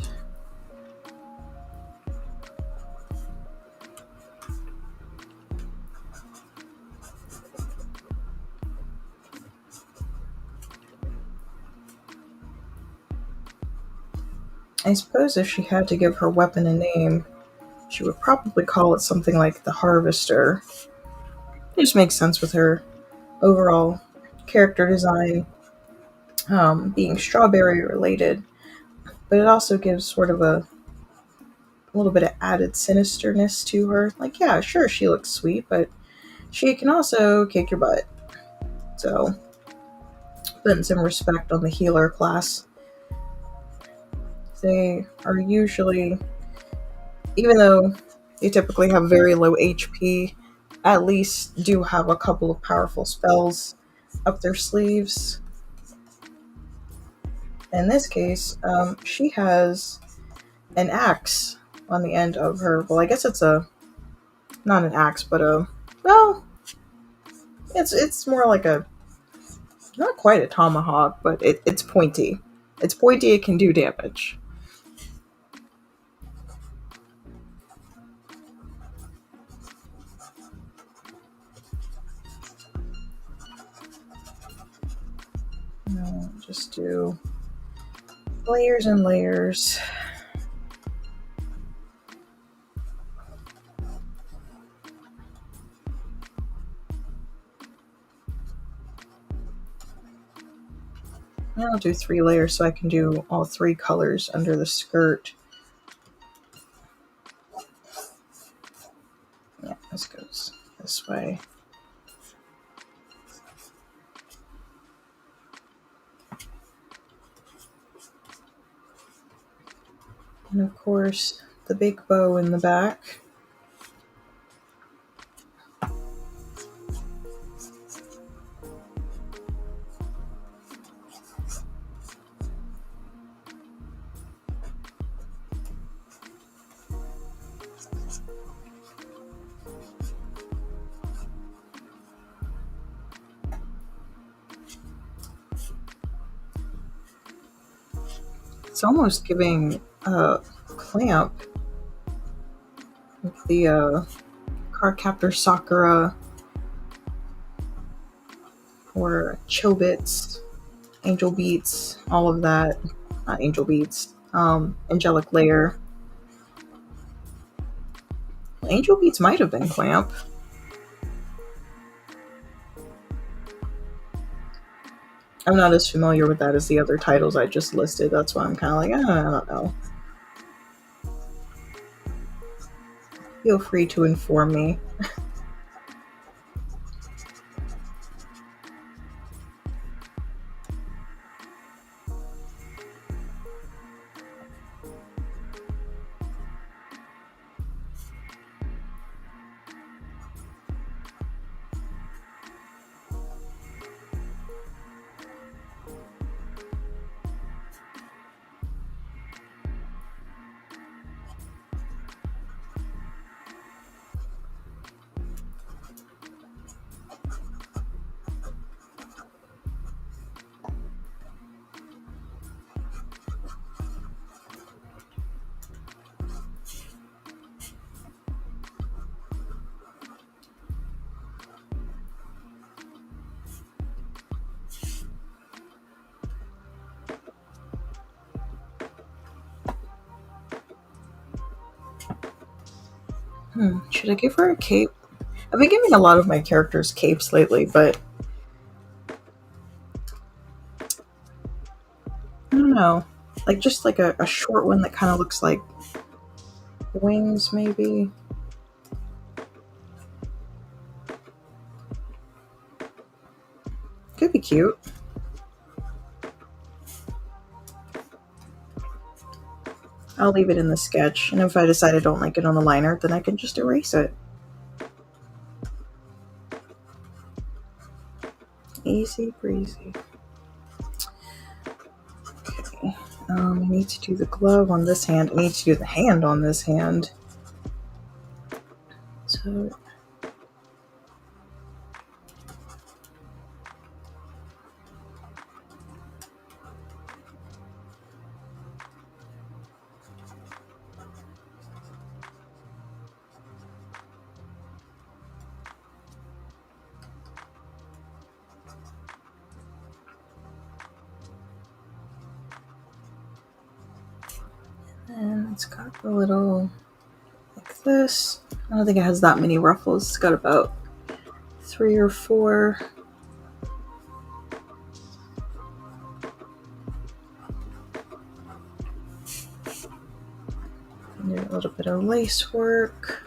I suppose if she had to give her weapon a name, she would probably call it something like the Harvester. It just makes sense with her overall character design, being strawberry related, but it also gives sort of a little bit of added sinisterness to her. Like, yeah, sure, she looks sweet, but she can also kick your butt. So, putting some respect on the healer class. They are usually, even though they typically have very low HP, at least do have a couple of powerful spells up their sleeves. In this case, she has an axe on the end of her. Well, I guess it's a not an axe, but a well, it's more like a not quite a tomahawk, but it's pointy. It's pointy. It can do damage. Just do layers and layers. And I'll do 3 layers so I can do all 3 colors under the skirt. Yeah, this goes this way. And of course, the big bow in the back. It's almost giving a clamp with the Cardcaptor Sakura or Chobits, Angel Beats, all of that. Not Angel Beats. Angelic Layer. Angel Beats might have been Clamp. I'm not as familiar with that as the other titles I just listed. That's why I'm kind of like, I don't know. Feel free to inform me. Should I give her a cape? I've been giving a lot of my characters capes lately, but I don't know. Like just like a short one that kind of looks like wings, maybe. Could be cute. I'll leave it in the sketch, and if I decide I don't like it on the liner, then I can just erase it. Easy breezy. Okay. I need to do the glove on this hand. I need to do the hand on this hand. So and it's got the little like this. I don't think it has that many ruffles. It's got about 3 or 4. Do a little bit of lace work.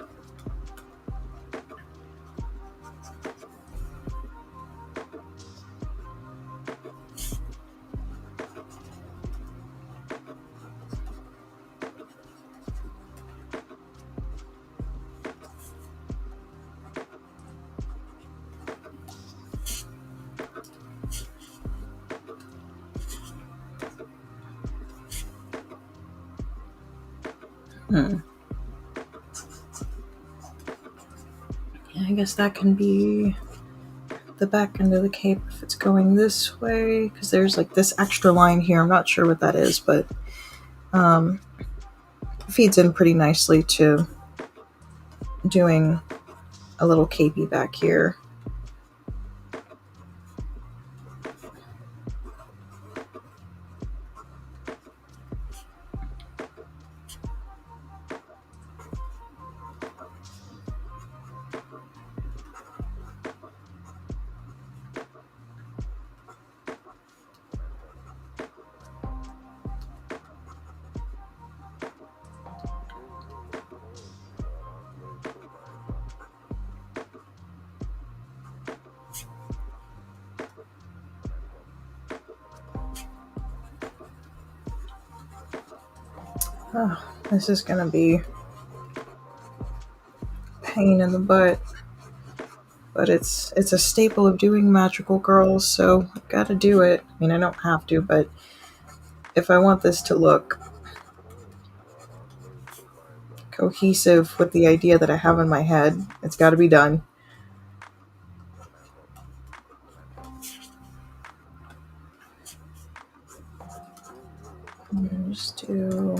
Yeah, I guess that can be the back end of the cape if it's going this way, because there's like this extra line here. I'm not sure what that is, but feeds in pretty nicely to doing a little capey back here. Oh, this is gonna be a pain in the butt, but it's a staple of doing magical girls, so I've got to do it. I mean, I don't have to, but if I want this to look cohesive with the idea that I have in my head, it's got to be done. Just do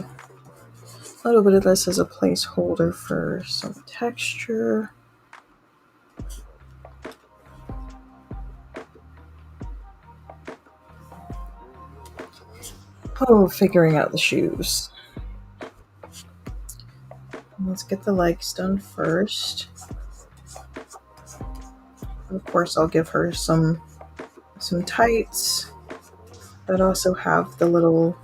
a little bit of this as a placeholder for some texture. Oh, figuring out the shoes. Let's get the legs done first. Of course, I'll give her some tights that also have the little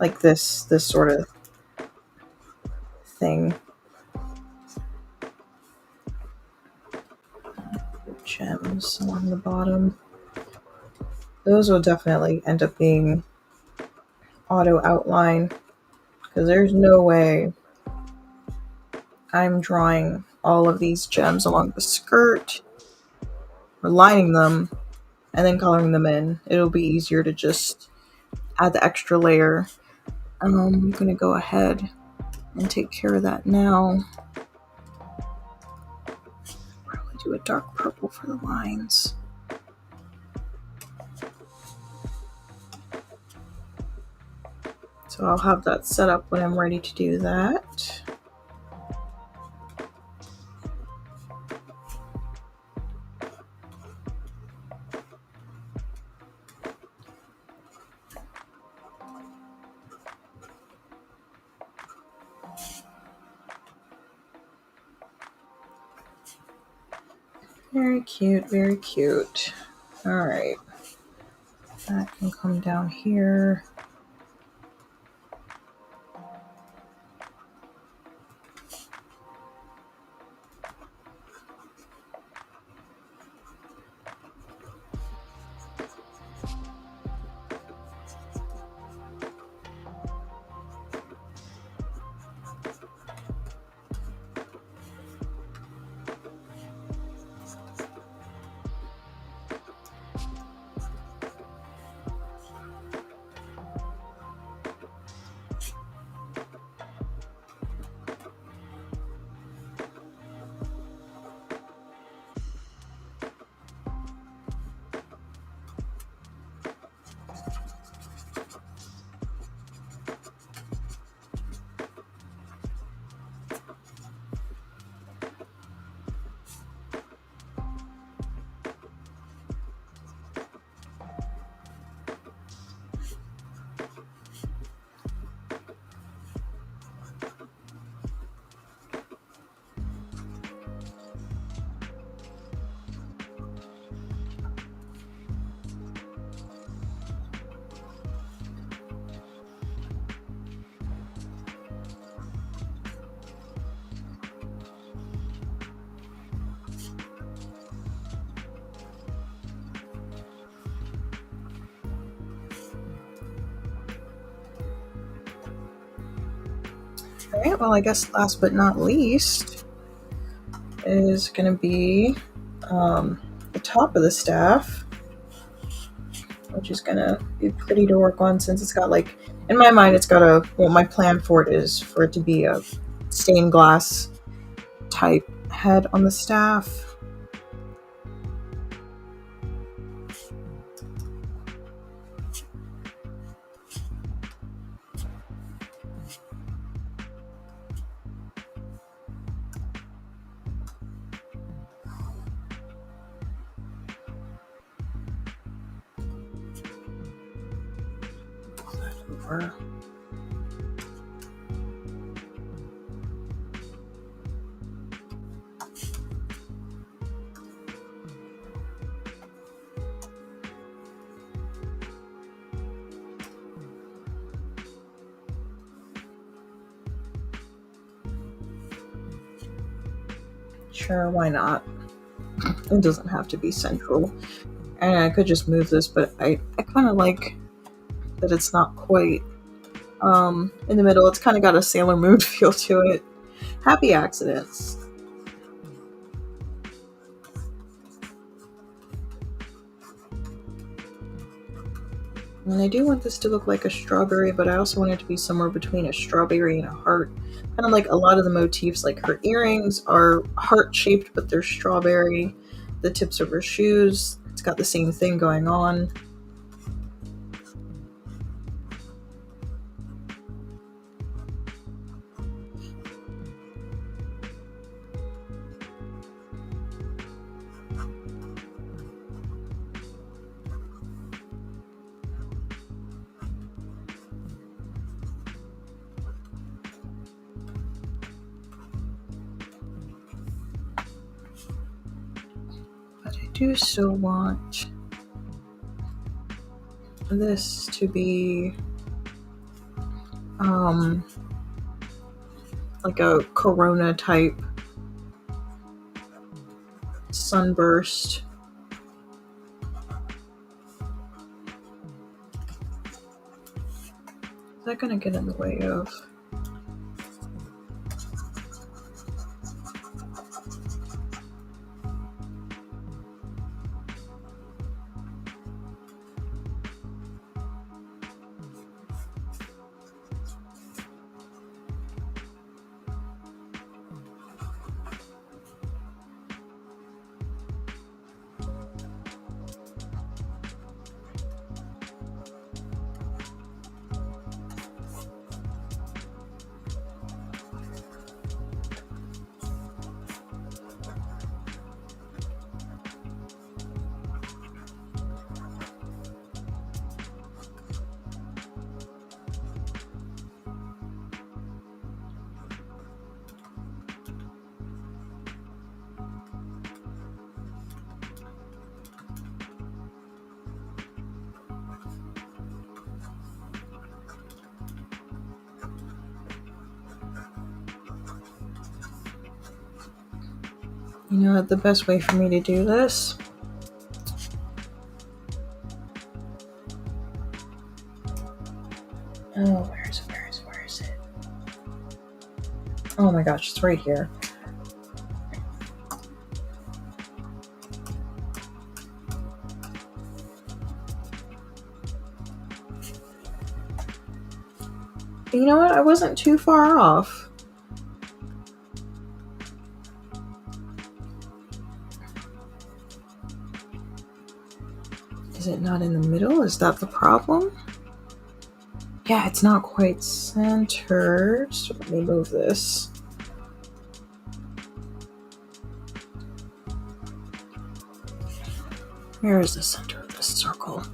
like this sort of thing. Gems along the bottom. Those will definitely end up being auto outline, because there's no way I'm drawing all of these gems along the skirt or lining them and then coloring them in. It'll be easier to just add the extra layer. I'm gonna go ahead and take care of that now. Probably do a dark purple for the lines. So I'll have that set up when I'm ready to do that. Very cute, very cute. All right. That can come down here. Alright, well, I guess last but not least is going to be the top of the staff, which is going to be pretty to work on since it's got, like, in my mind, it's got a, well, my plan for it is for it to be a stained glass type head on the staff. Pull that over. Sure, why not? It doesn't have to be central. And I could just move this, but I kind of like that it's not quite in the middle. It's kind of got a Sailor Moon feel to it. Happy accidents. And I do want this to look like a strawberry, but I also want it to be somewhere between a strawberry and a heart. Kind of like a lot of the motifs, like her earrings are heart-shaped, but they're strawberry. The tips of her shoes, it's got the same thing going on. But I do still want this to be like a corona type sunburst. Is that gonna get in the way of? You know what the best way for me to do this? Oh, where is it? Oh my gosh, it's right here. You know what? I wasn't too far off. Is it not in the middle? Is that the problem? Yeah, it's not quite centered. So let me move this. Where is the center of this circle?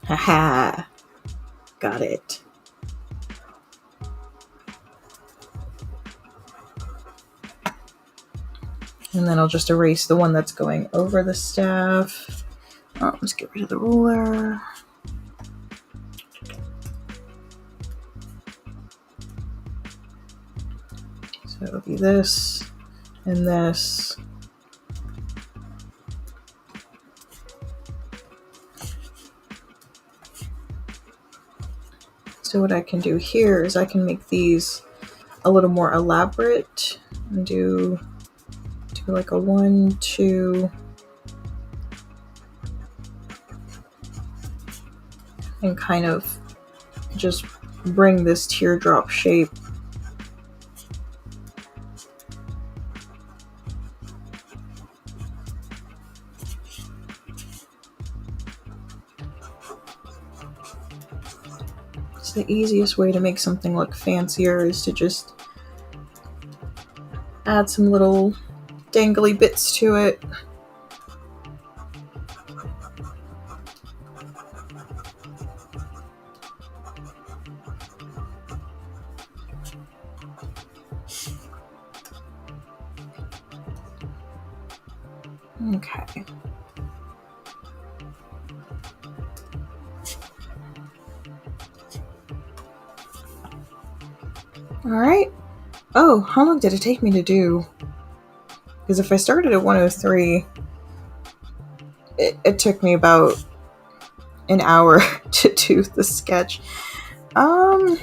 Haha. Got it. And then I'll just erase the one that's going over the staff. Let's get rid of the ruler. So it'll be this and this. So what I can do here is I can make these a little more elaborate and do like a 1, 2, and kind of just bring this teardrop shape. It's the easiest way to make something look fancier is to just add some little dangly bits to it. Okay. Alright. Oh, how long did it take me to do? Because if I started at 103, it took me about an hour to do the sketch. I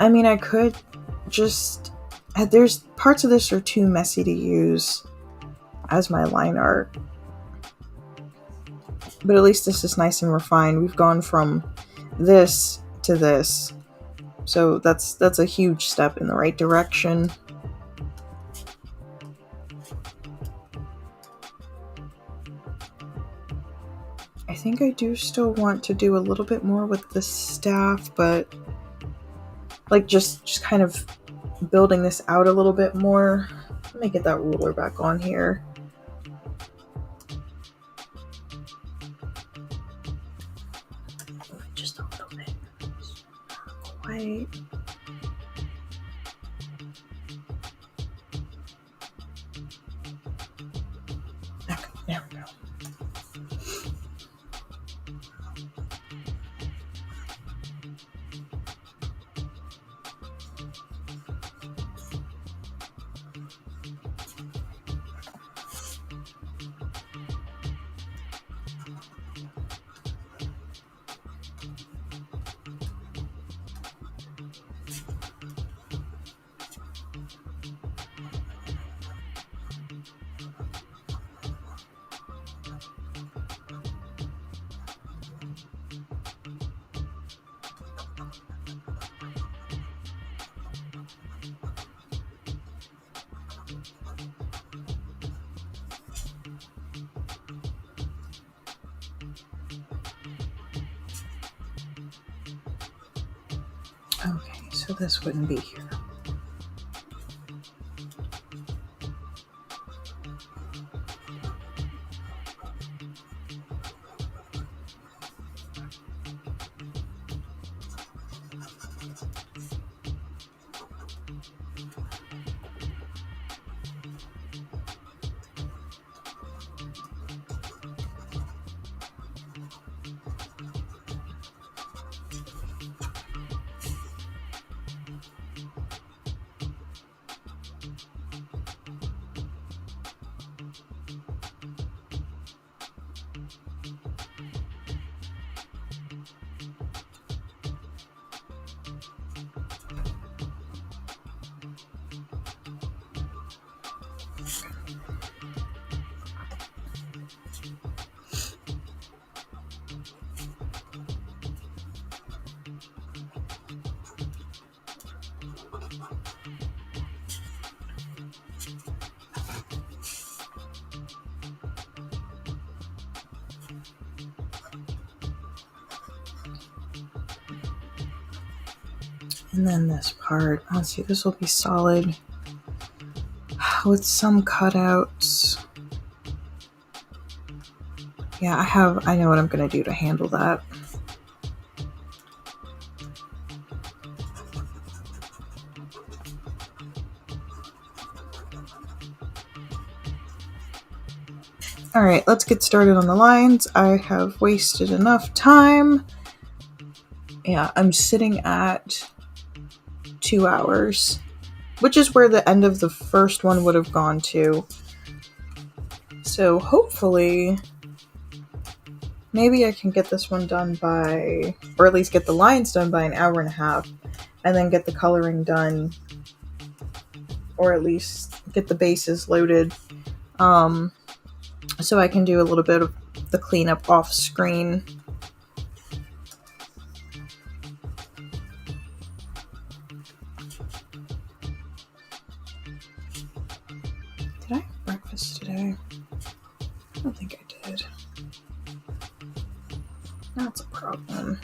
mean, I could just... There's parts of this are too messy to use as my line art. But at least this is nice and refined. We've gone from this to this. So that's a huge step in the right direction. I think I do still want to do a little bit more with the staff, but like just kind of building this out a little bit more. Let me get that ruler back on here. Just a little bit. Quite. Okay, there we go. Okay, so this wouldn't be here. And then this part, let's see, this will be solid with some cutouts. Yeah, I know what I'm gonna do to handle that. Alright, let's get started on the lines. I have wasted enough time. Yeah, I'm sitting at 2 hours, which is where the end of the first one would have gone to. So hopefully, maybe I can get this one done by, or at least get the lines done by an hour and a half, and then get the coloring done, or at least get the bases loaded, so I can do a little bit of the cleanup off screen. Did I have breakfast today? I don't think I did. That's a problem.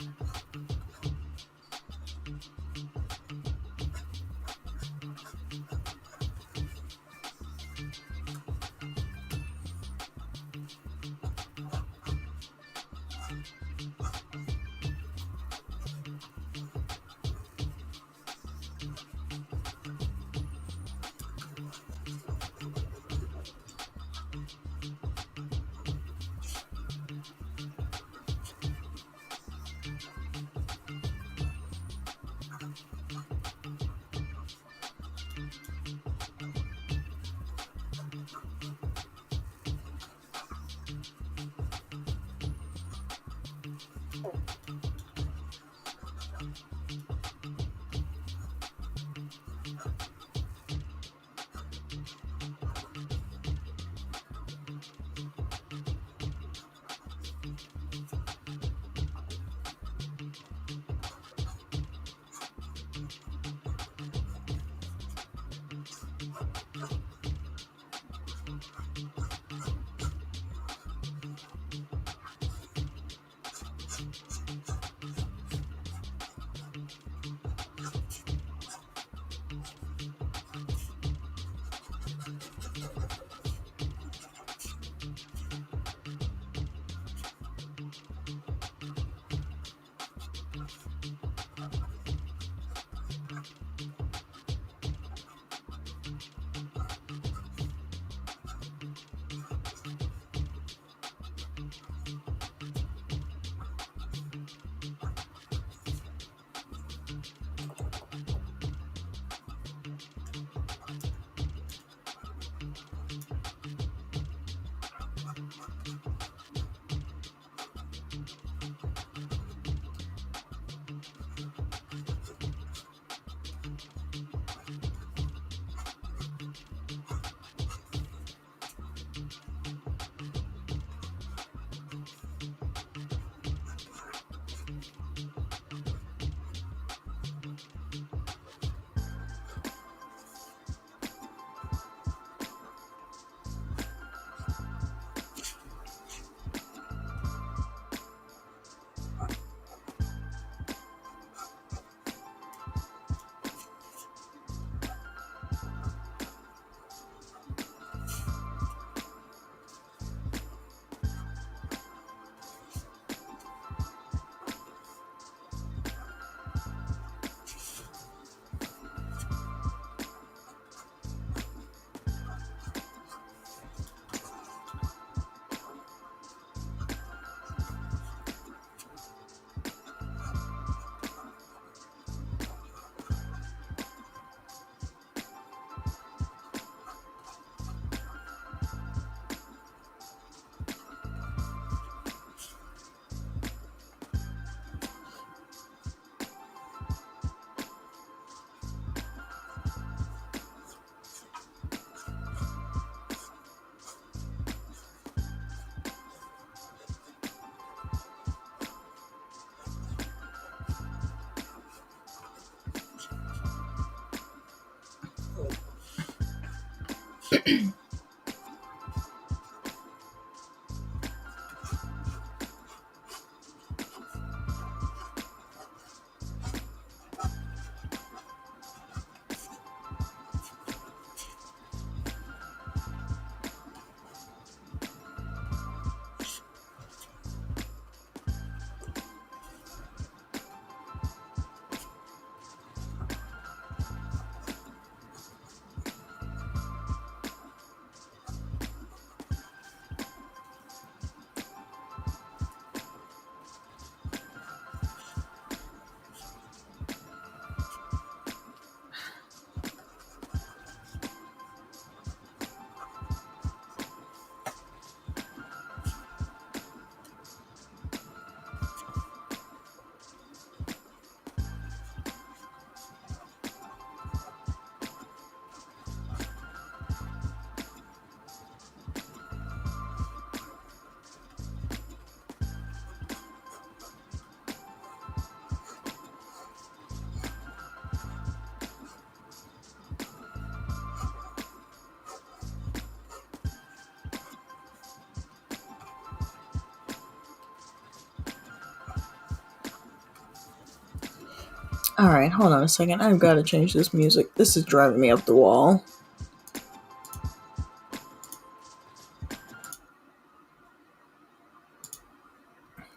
Alright, hold on a second. I've got to change this music. This is driving me up the wall.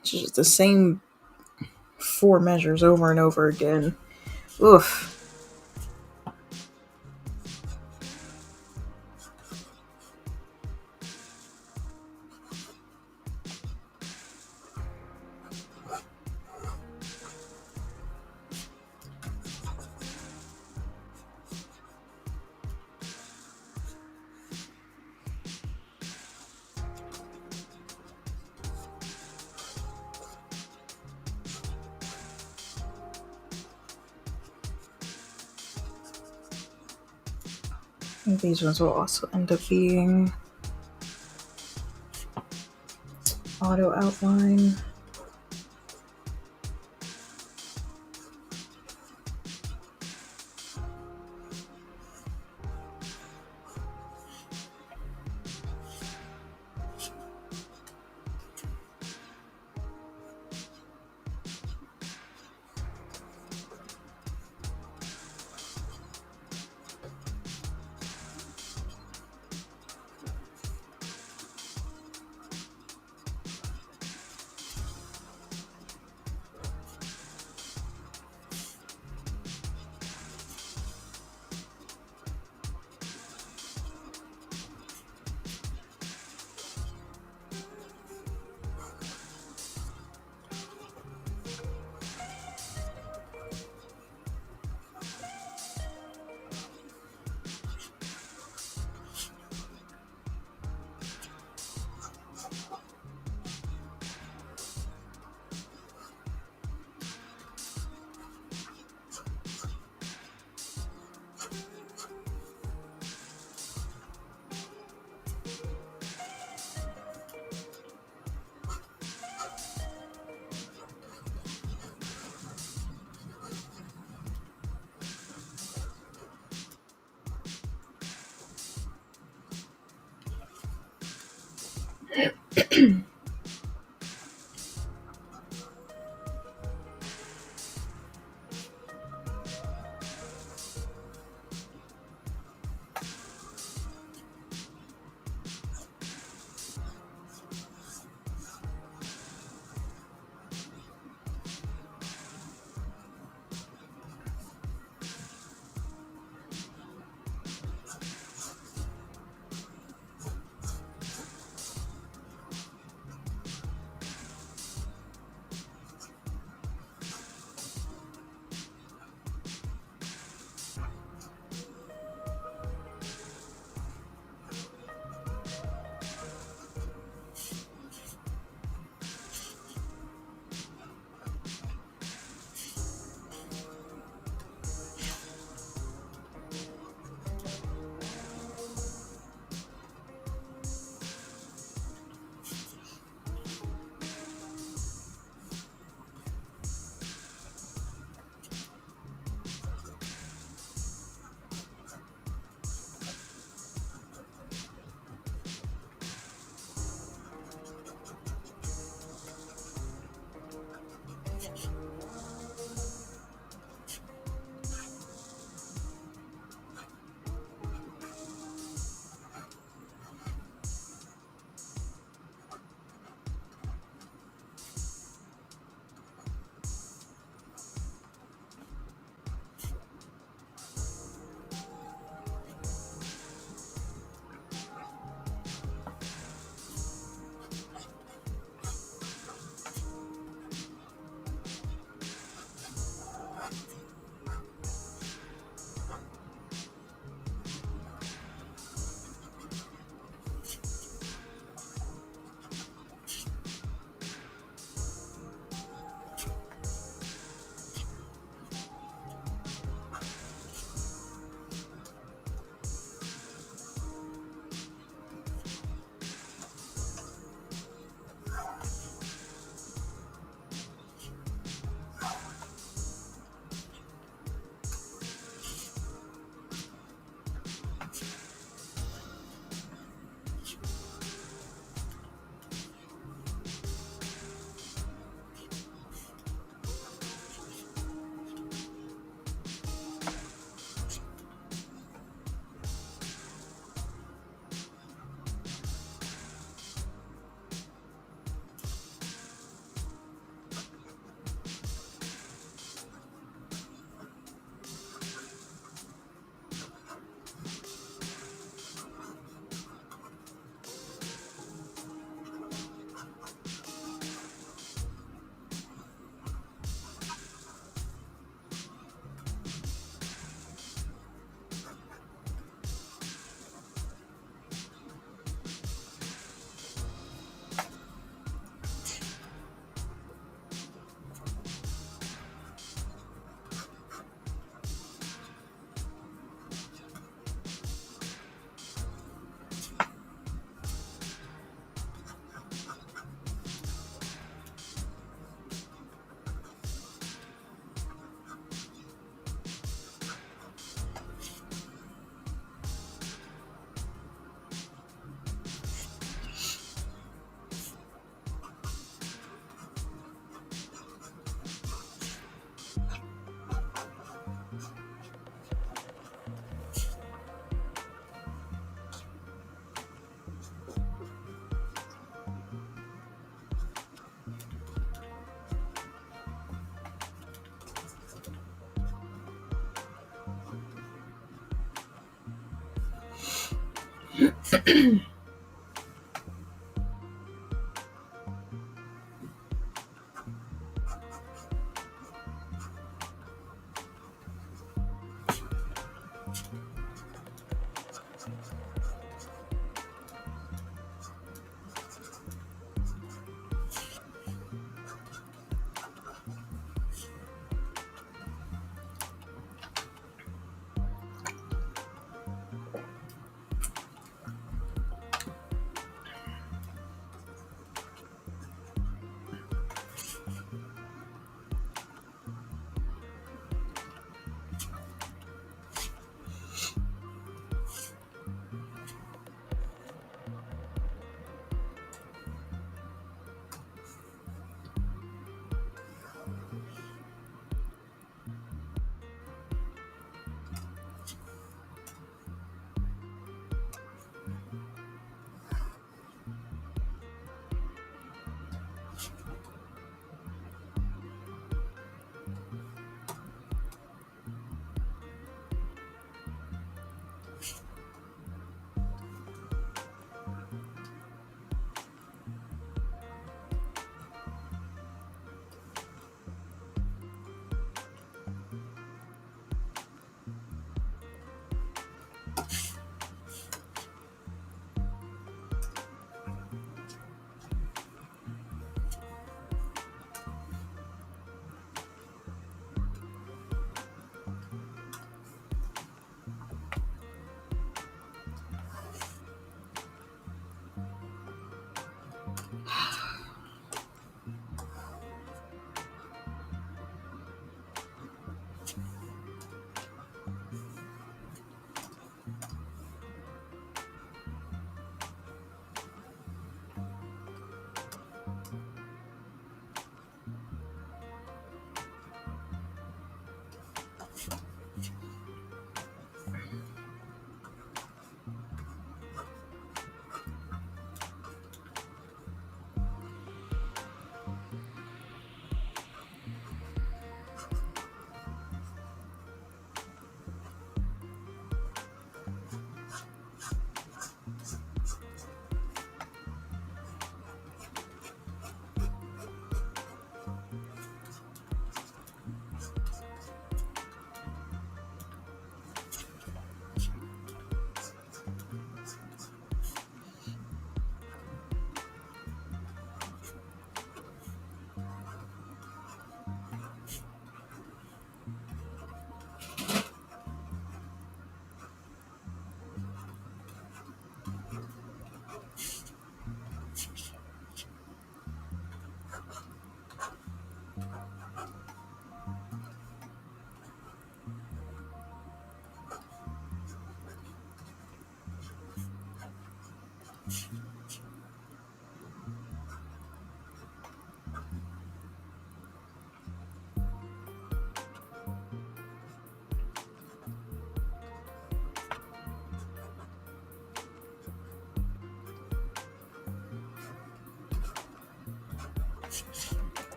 It's just the same four measures over and over again. Oof. And these ones will also end up being auto outline.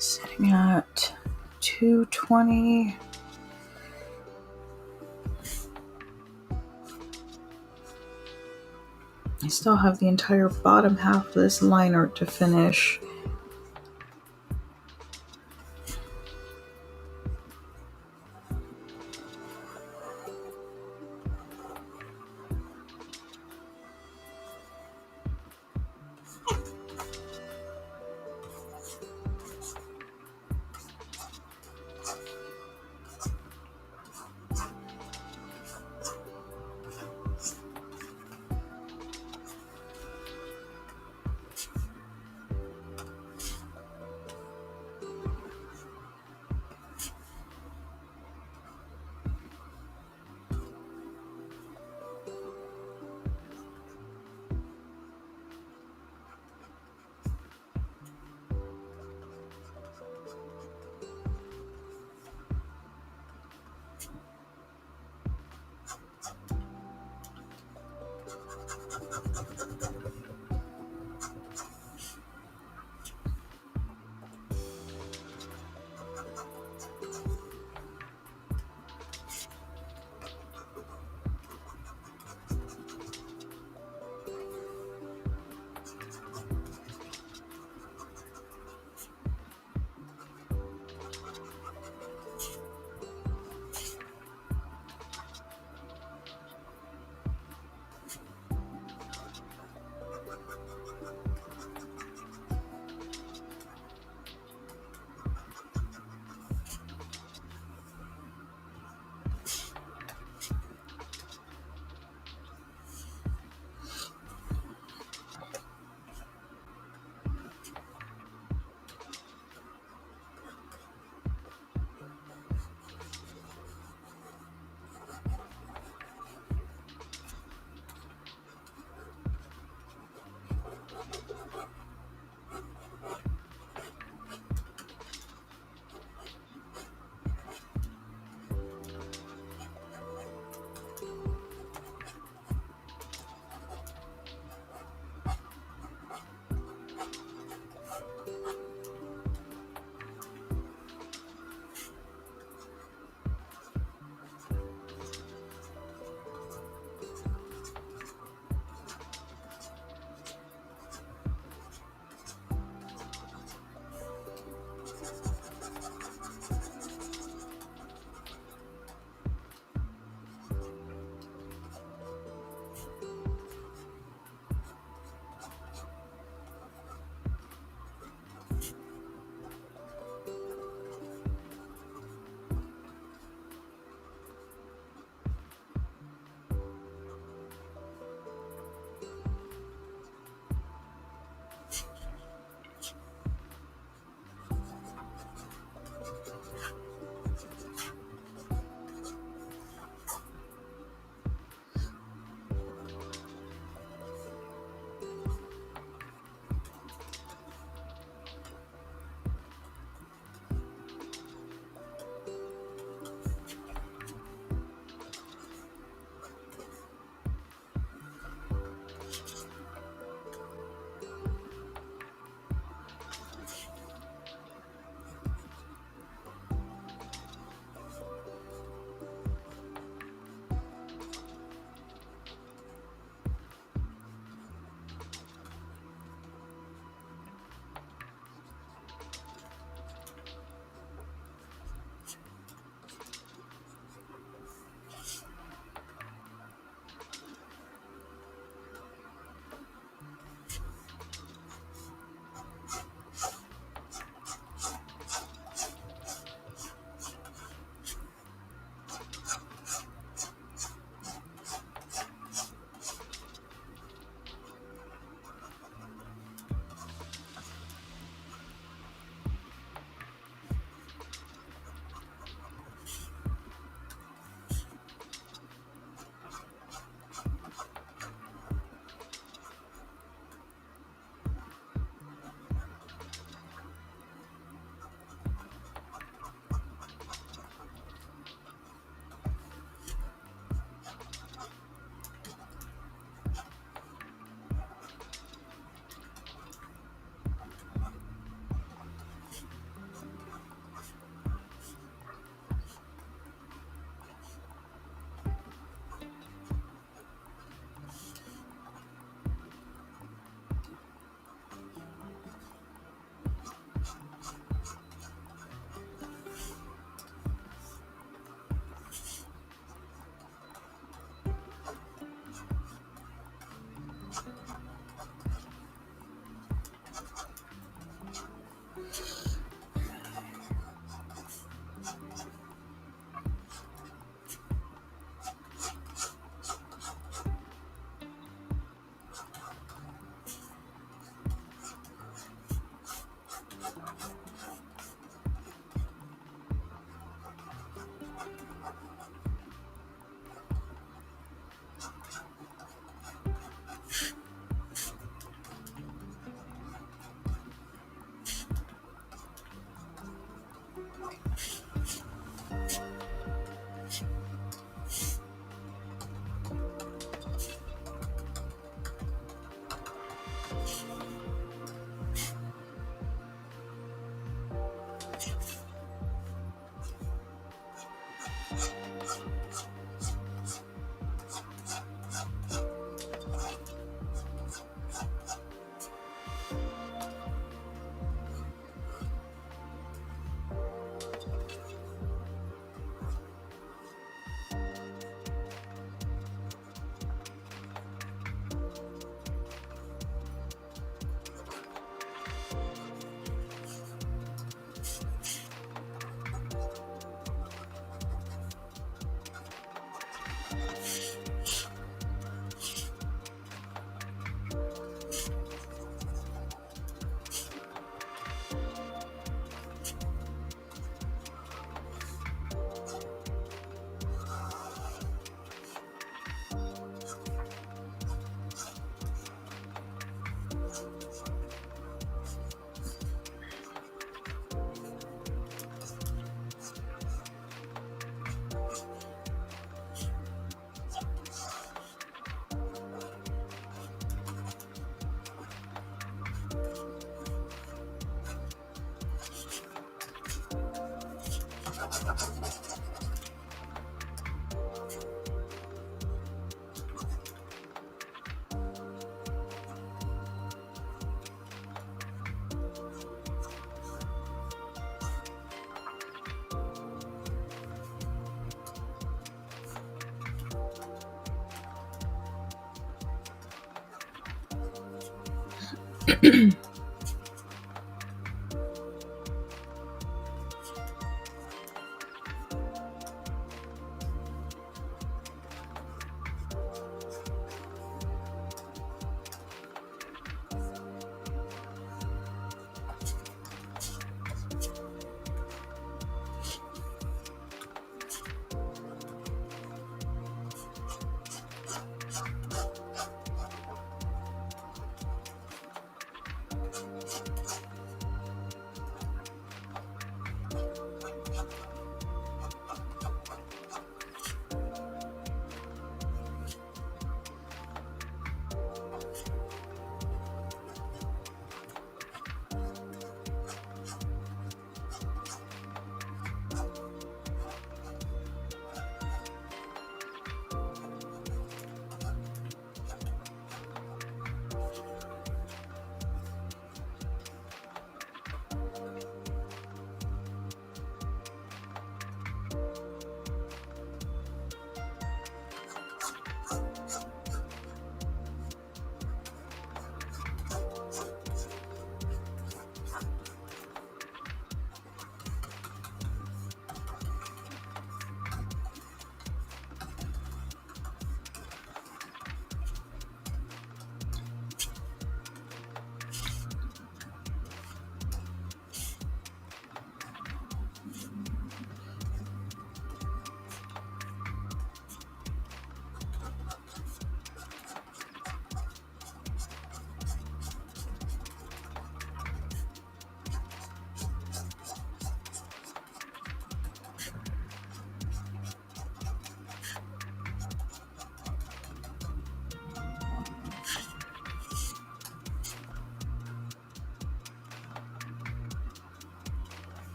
Sitting at 220. I still have the entire bottom half of this line art to finish.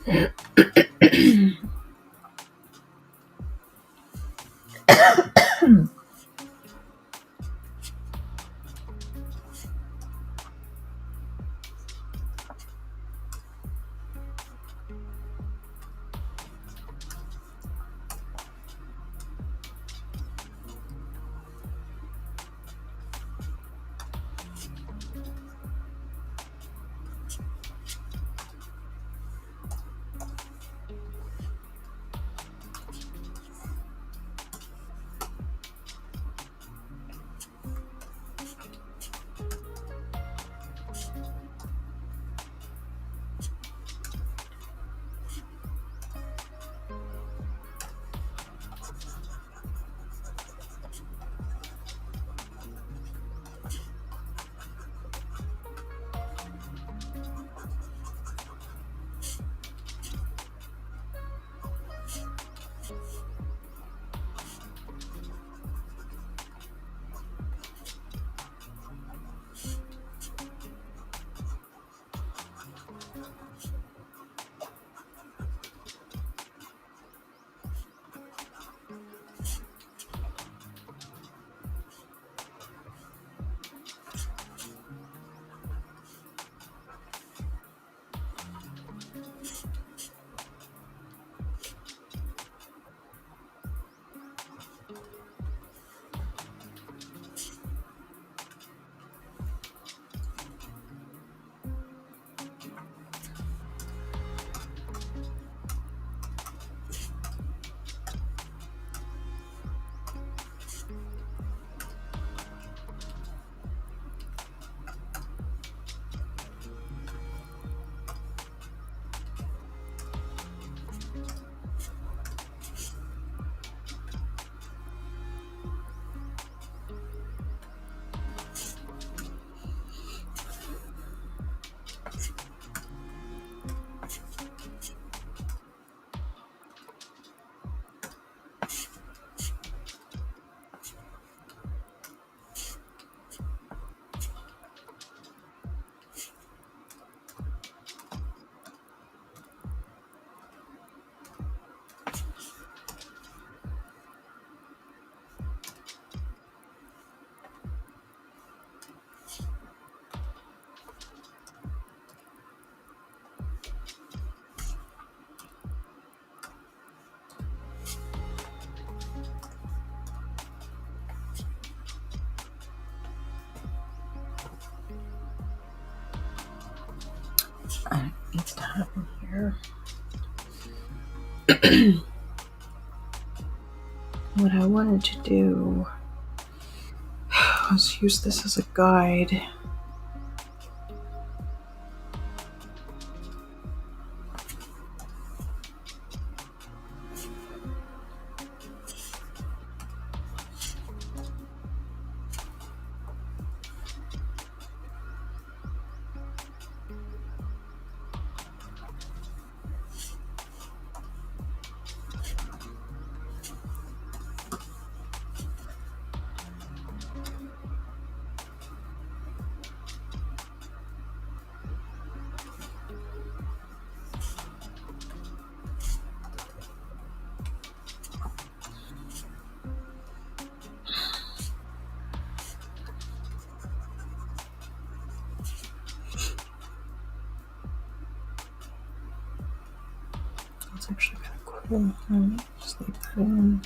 It needs to happen here. What I wanted to do was use this as a guide. That's actually kind of cool. Just leave that in.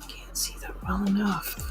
Can't see that well enough.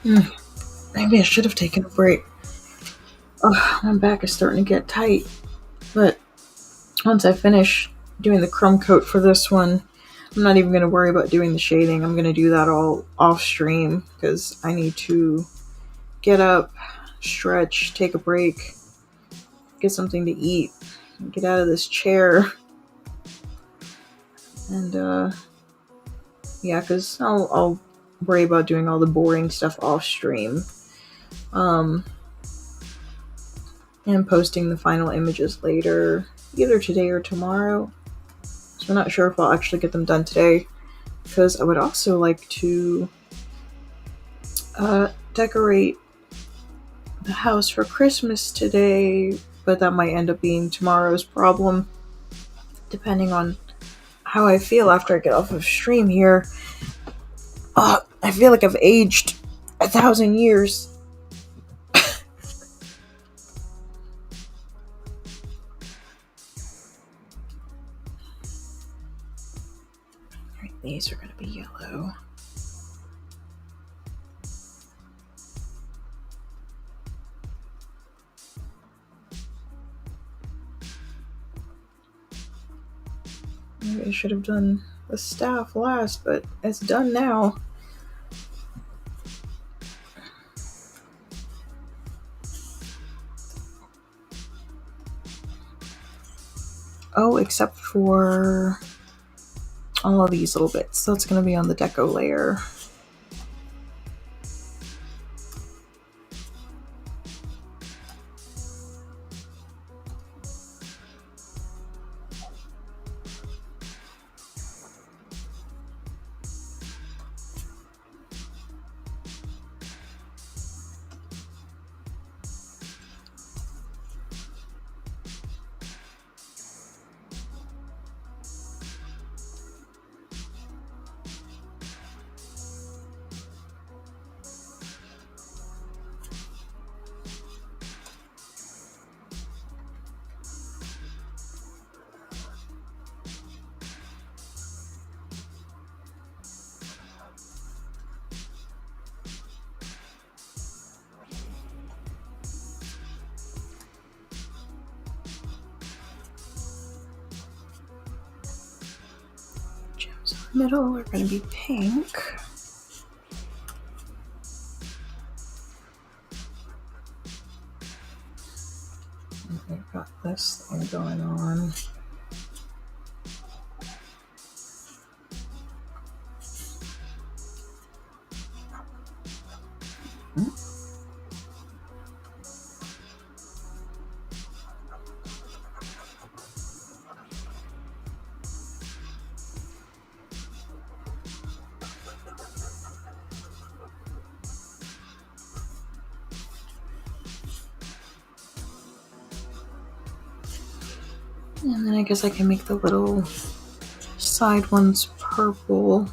Maybe I should have taken a break. Ugh, my back is starting to get tight. But once I finish doing the crumb coat for this one, I'm not even going to worry about doing the shading. I'm going to do that all off stream because I need to get up, stretch, take a break, get something to eat, get out of this chair. And yeah, because I'll worry about doing all the boring stuff off stream. And posting the final images later, either today or tomorrow. So I'm not sure if I'll actually get them done today, because I would also like to decorate the house for Christmas today, but that might end up being tomorrow's problem, depending on how I feel after I get off of stream here. I feel like I've aged 1,000 years. Alright, these are going to be yellow. Maybe I should have done the staff last, but it's done now. Oh, except for all of these little bits. So it's going to be on the deco layer. Gems in the middle are going to be pink. I've got this thing going on. And then I guess I can make the little side ones purple.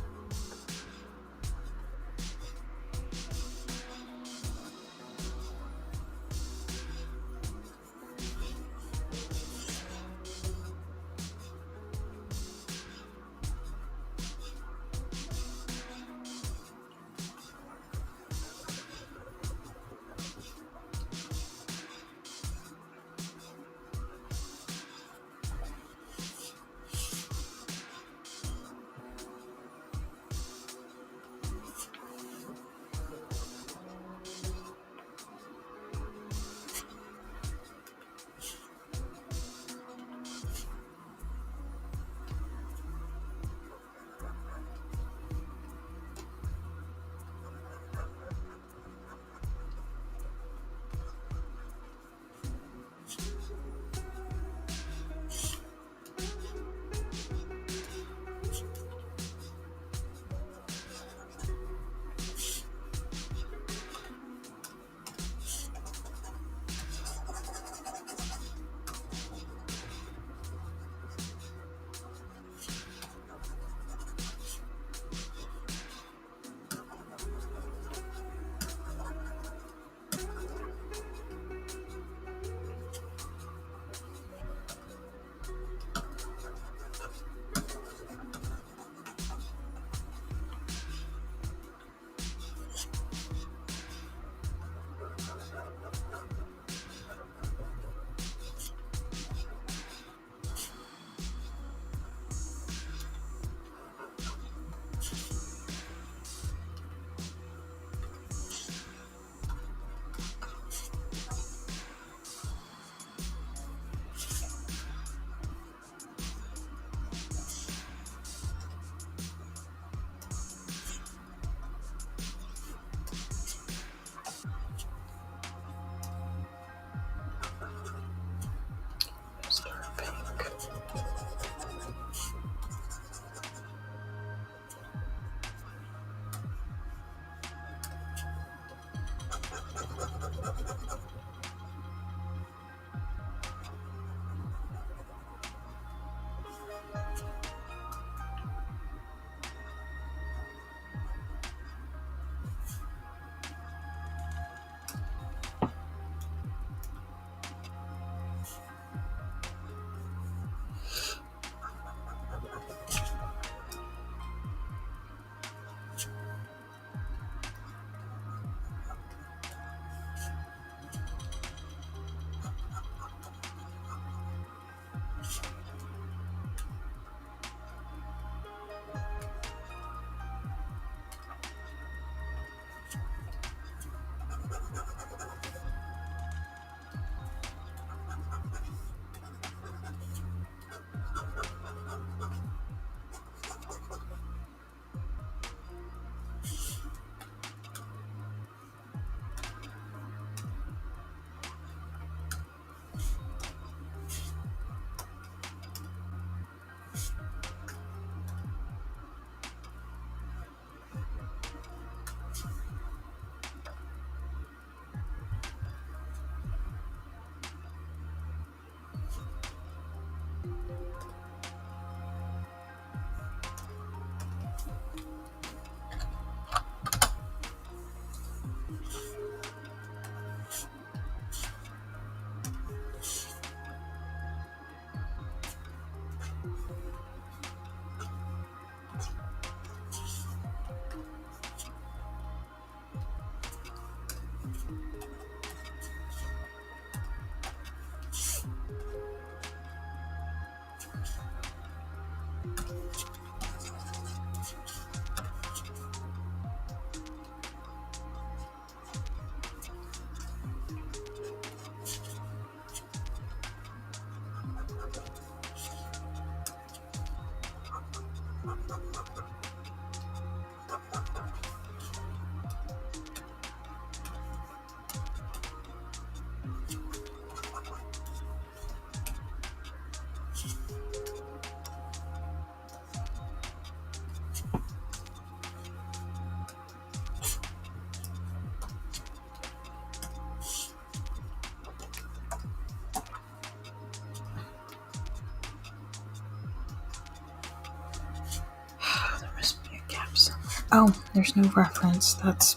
There must be a gap somewhere. Oh, there's no reference. That's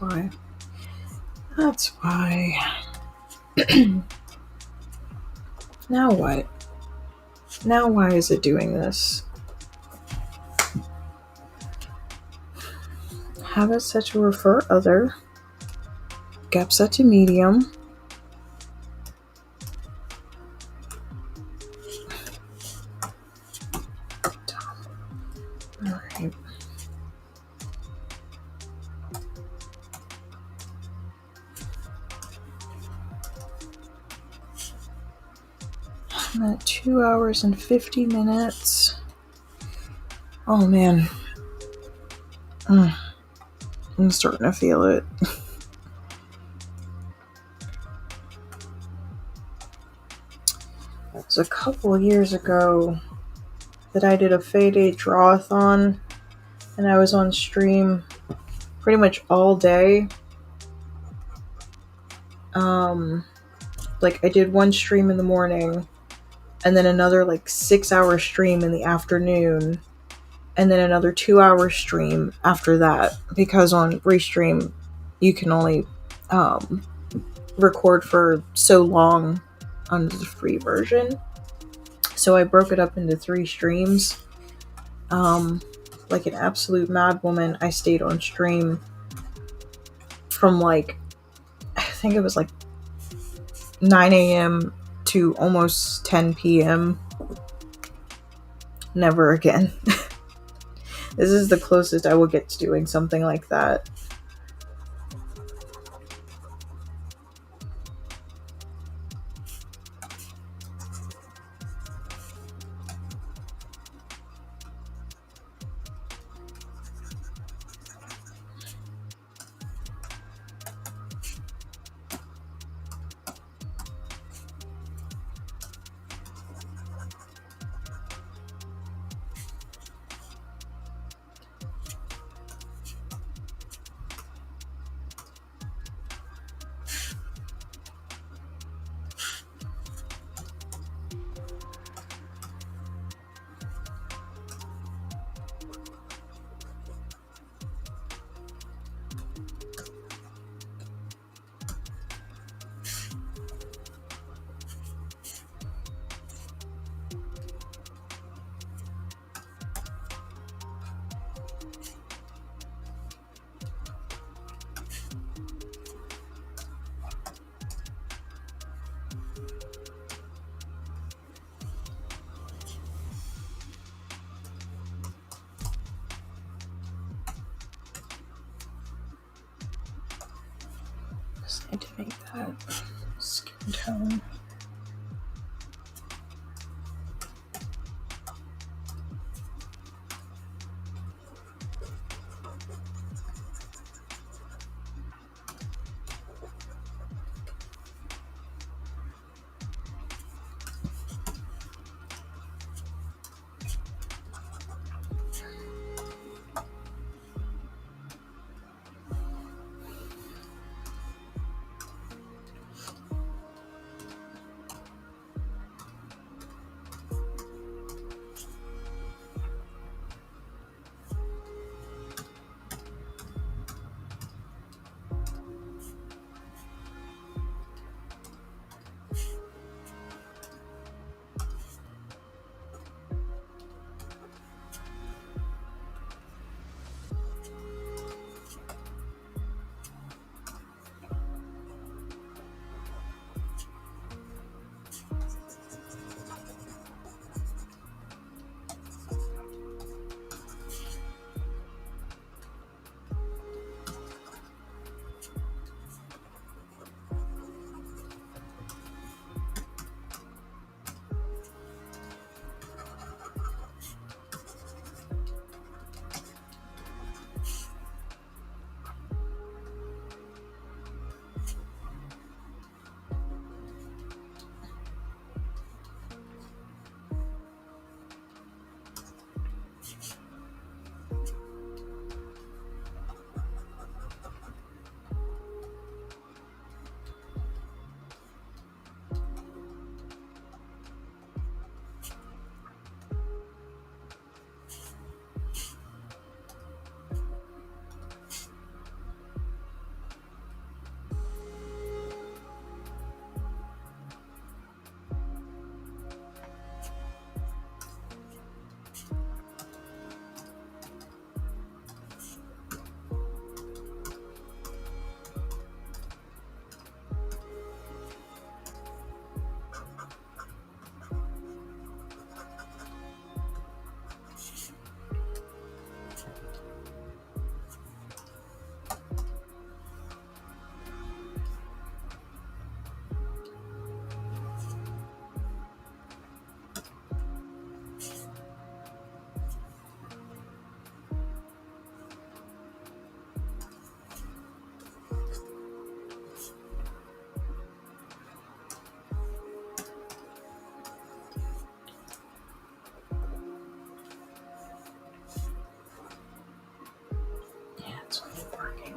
why. That's why. Now what? Now why is it doing this? Have it set to refer other. Gap set to medium. Alright. I'm at 2 hours and 50 minutes. Oh man. I'm starting to feel it. It was a couple of years ago that I did a Fade 8 drawathon, and I was on stream pretty much all day. Like I did one stream in the morning, and then another like 6-hour stream in the afternoon, and then another 2-hour stream after that, because on Restream you can only record for so long under the free version. So I broke it up into 3 streams. Like an absolute madwoman, I stayed on stream from like, I think it was like 9 a.m. to almost 10 p.m. Never again. This is the closest I will get to doing something like that. Just need to make that skin tone.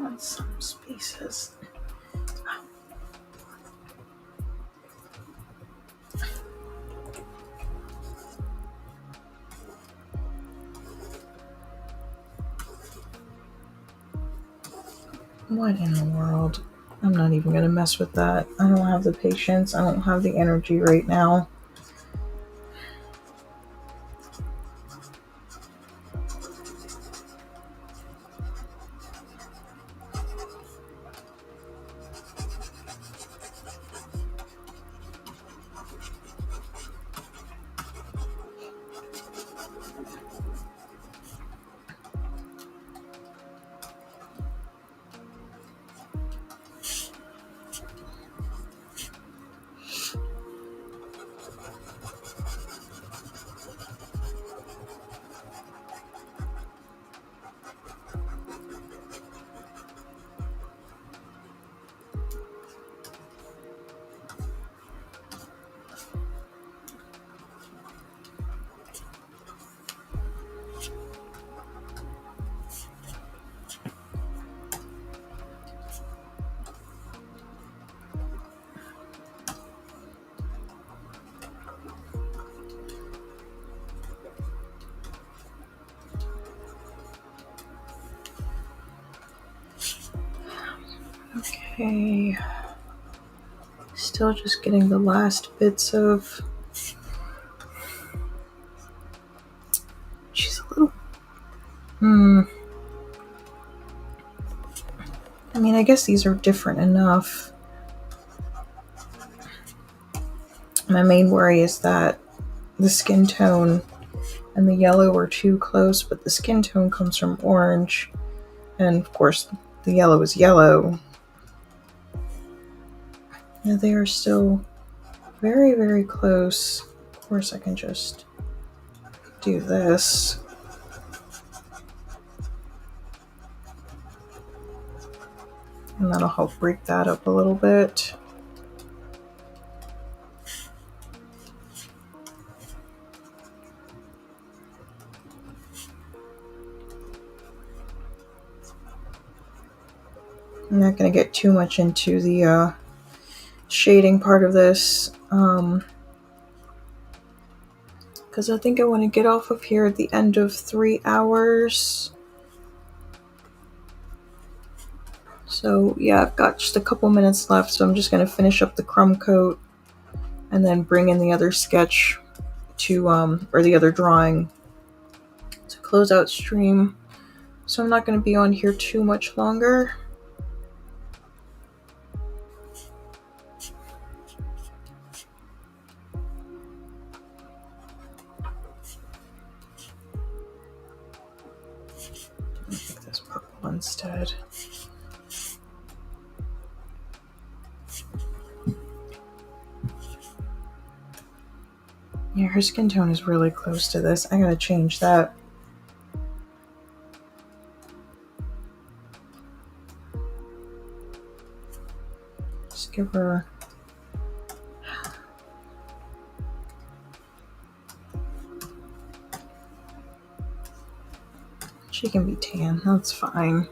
on some spaces. What in the world? I'm not even going to mess with that. I don't have the patience. I don't have the energy right now. Okay. Still just getting the last bits of... She's a little... I mean, I guess these are different enough. My main worry is that the skin tone and the yellow are too close, but the skin tone comes from orange. And of course, the yellow is yellow. Yeah, they are still very, very close. Of course, I can just do this. And that'll help break that up a little bit. I'm not going to get too much into the shading part of this. Because I think I want to get off of here at the end of 3 hours. So yeah, I've got just a couple minutes left, so I'm just going to finish up the crumb coat and then bring in the other sketch to, or the other drawing to close out stream. So I'm not going to be on here too much longer. I'll take this purple instead. Yeah, her skin tone is really close to this. I gotta change that. Just give her... She can be tan, that's fine.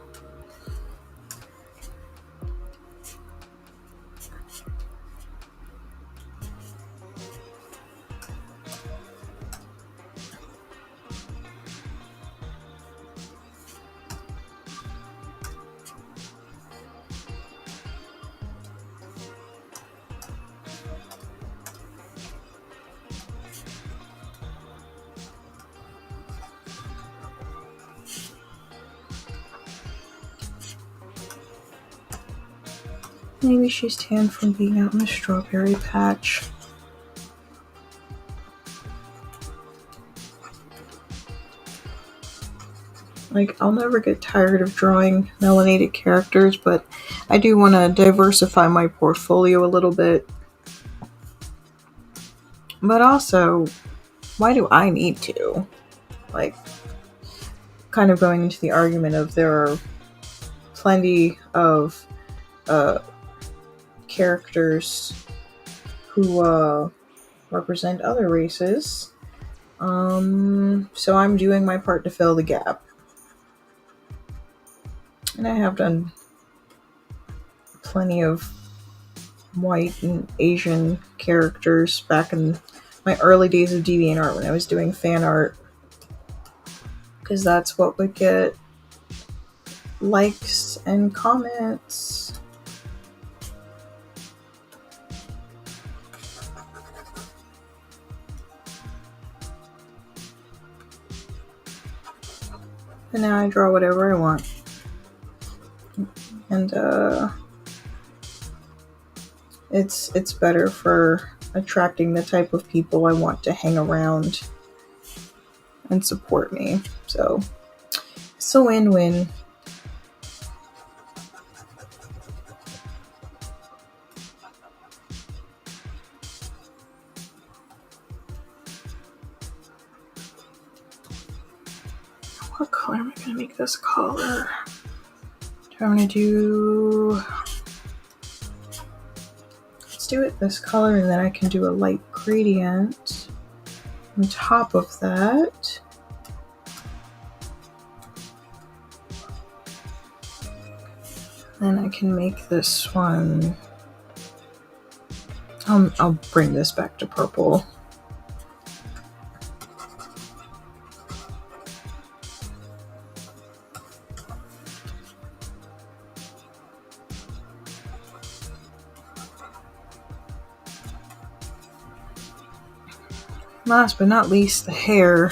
Maybe she's tan from being out in the strawberry patch. Like, I'll never get tired of drawing melanated characters, but I do want to diversify my portfolio a little bit. But also, why do I need to? Like, kind of going into the argument of there are plenty of characters who represent other races. So I'm doing my part to fill the gap. And I have done plenty of white and Asian characters back in my early days of DeviantArt when I was doing fan art, because that's what would get likes and comments. And now I draw whatever I want. And it's better for attracting the type of people I want to hang around and support me. So it's a win-win. What color am I going to make this color? Do I want to do... Let's do it this color, and then I can do a light gradient on top of that. Then I can make this one... I'll bring this back to purple. Last but not least, the hair.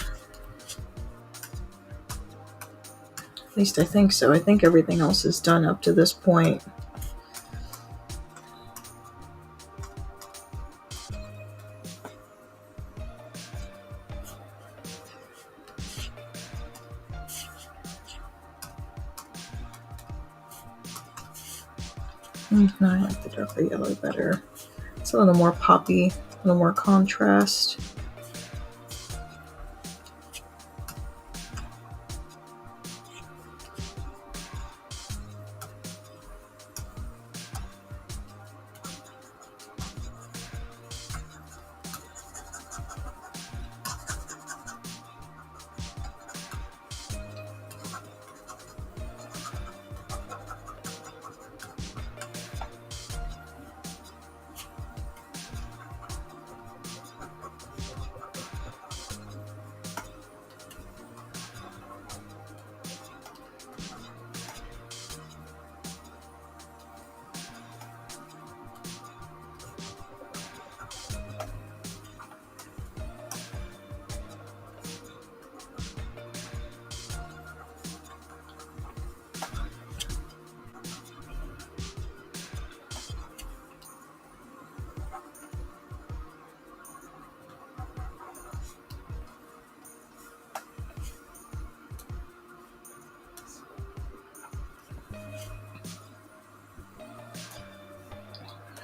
At least I think so. I think everything else is done up to this point. No, I like the darker yellow better. It's a little more poppy, a little more contrast.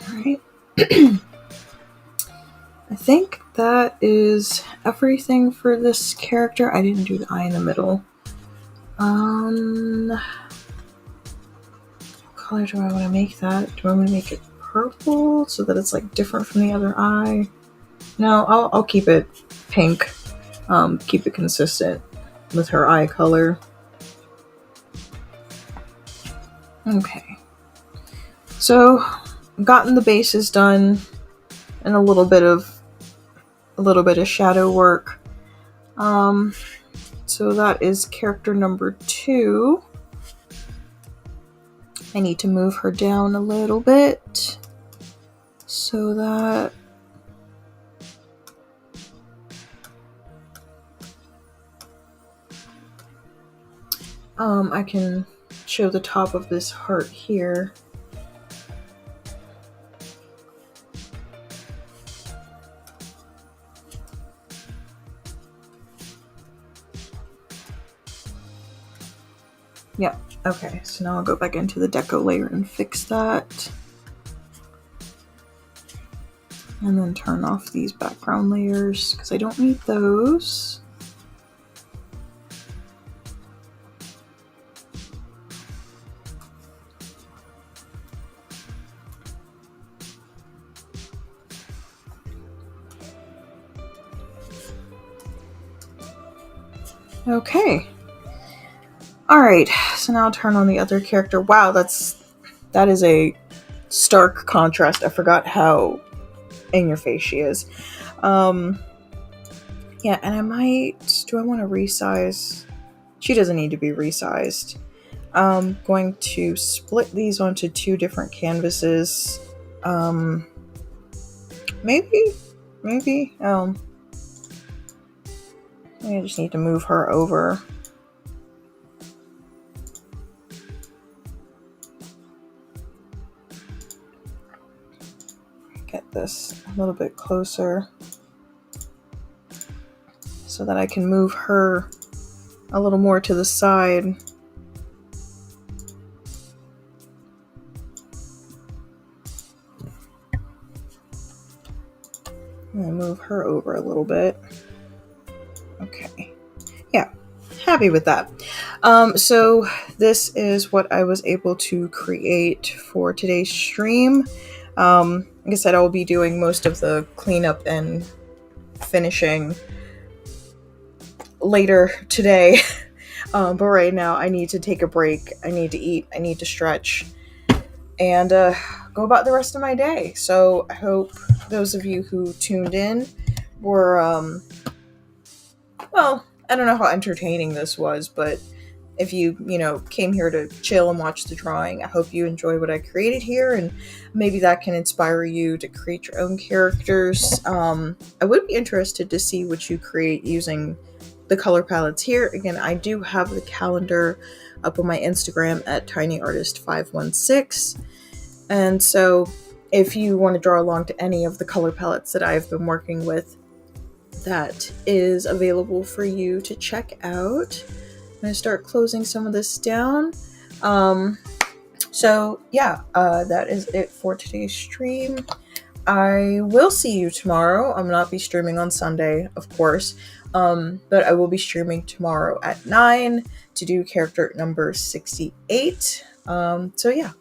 Alright. I think that is everything for this character. I didn't do the eye in the middle. What color do I want to make that? Do I want to make it purple so that it's like different from the other eye? No, I'll keep it pink. Keep it consistent with her eye color. Okay. So, gotten the bases done and a little bit of shadow work. So that is character number 2. I need to move her down a little bit so that I can show the top of this heart here. Yep, okay, so now I'll go back into the deco layer and fix that. And then turn off these background layers because I don't need those. Okay. Alright, so now I'll turn on the other character. Wow, that is a stark contrast. I forgot how in your face she is. Yeah, and do I want to resize? She doesn't need to be resized. I'm going to split these onto 2 different canvases. Maybe, maybe, I just need to move her over. Get this a little bit closer so that I can move her a little more to the side. I'm gonna move her over a little bit. Okay. Yeah, happy with that. So this is what I was able to create for today's stream. Like I said, I will be doing most of the cleanup and finishing later today. But right now I need to take a break. I need to eat. I need to stretch and go about the rest of my day. So I hope those of you who tuned in were, well, I don't know how entertaining this was, but if you came here to chill and watch the drawing, I hope you enjoy what I created here, and maybe that can inspire you to create your own characters. I would be interested to see what you create using the color palettes here. Again, I do have the calendar up on my Instagram at tinyartist516, and so if you want to draw along to any of the color palettes that I've been working with, that is available for you to check out. I'm going to start closing some of this down. So yeah, that is it for today's stream. I will see you tomorrow. I'm not be streaming on Sunday, of course, but I will be streaming tomorrow at 9 to do character number 68. So yeah,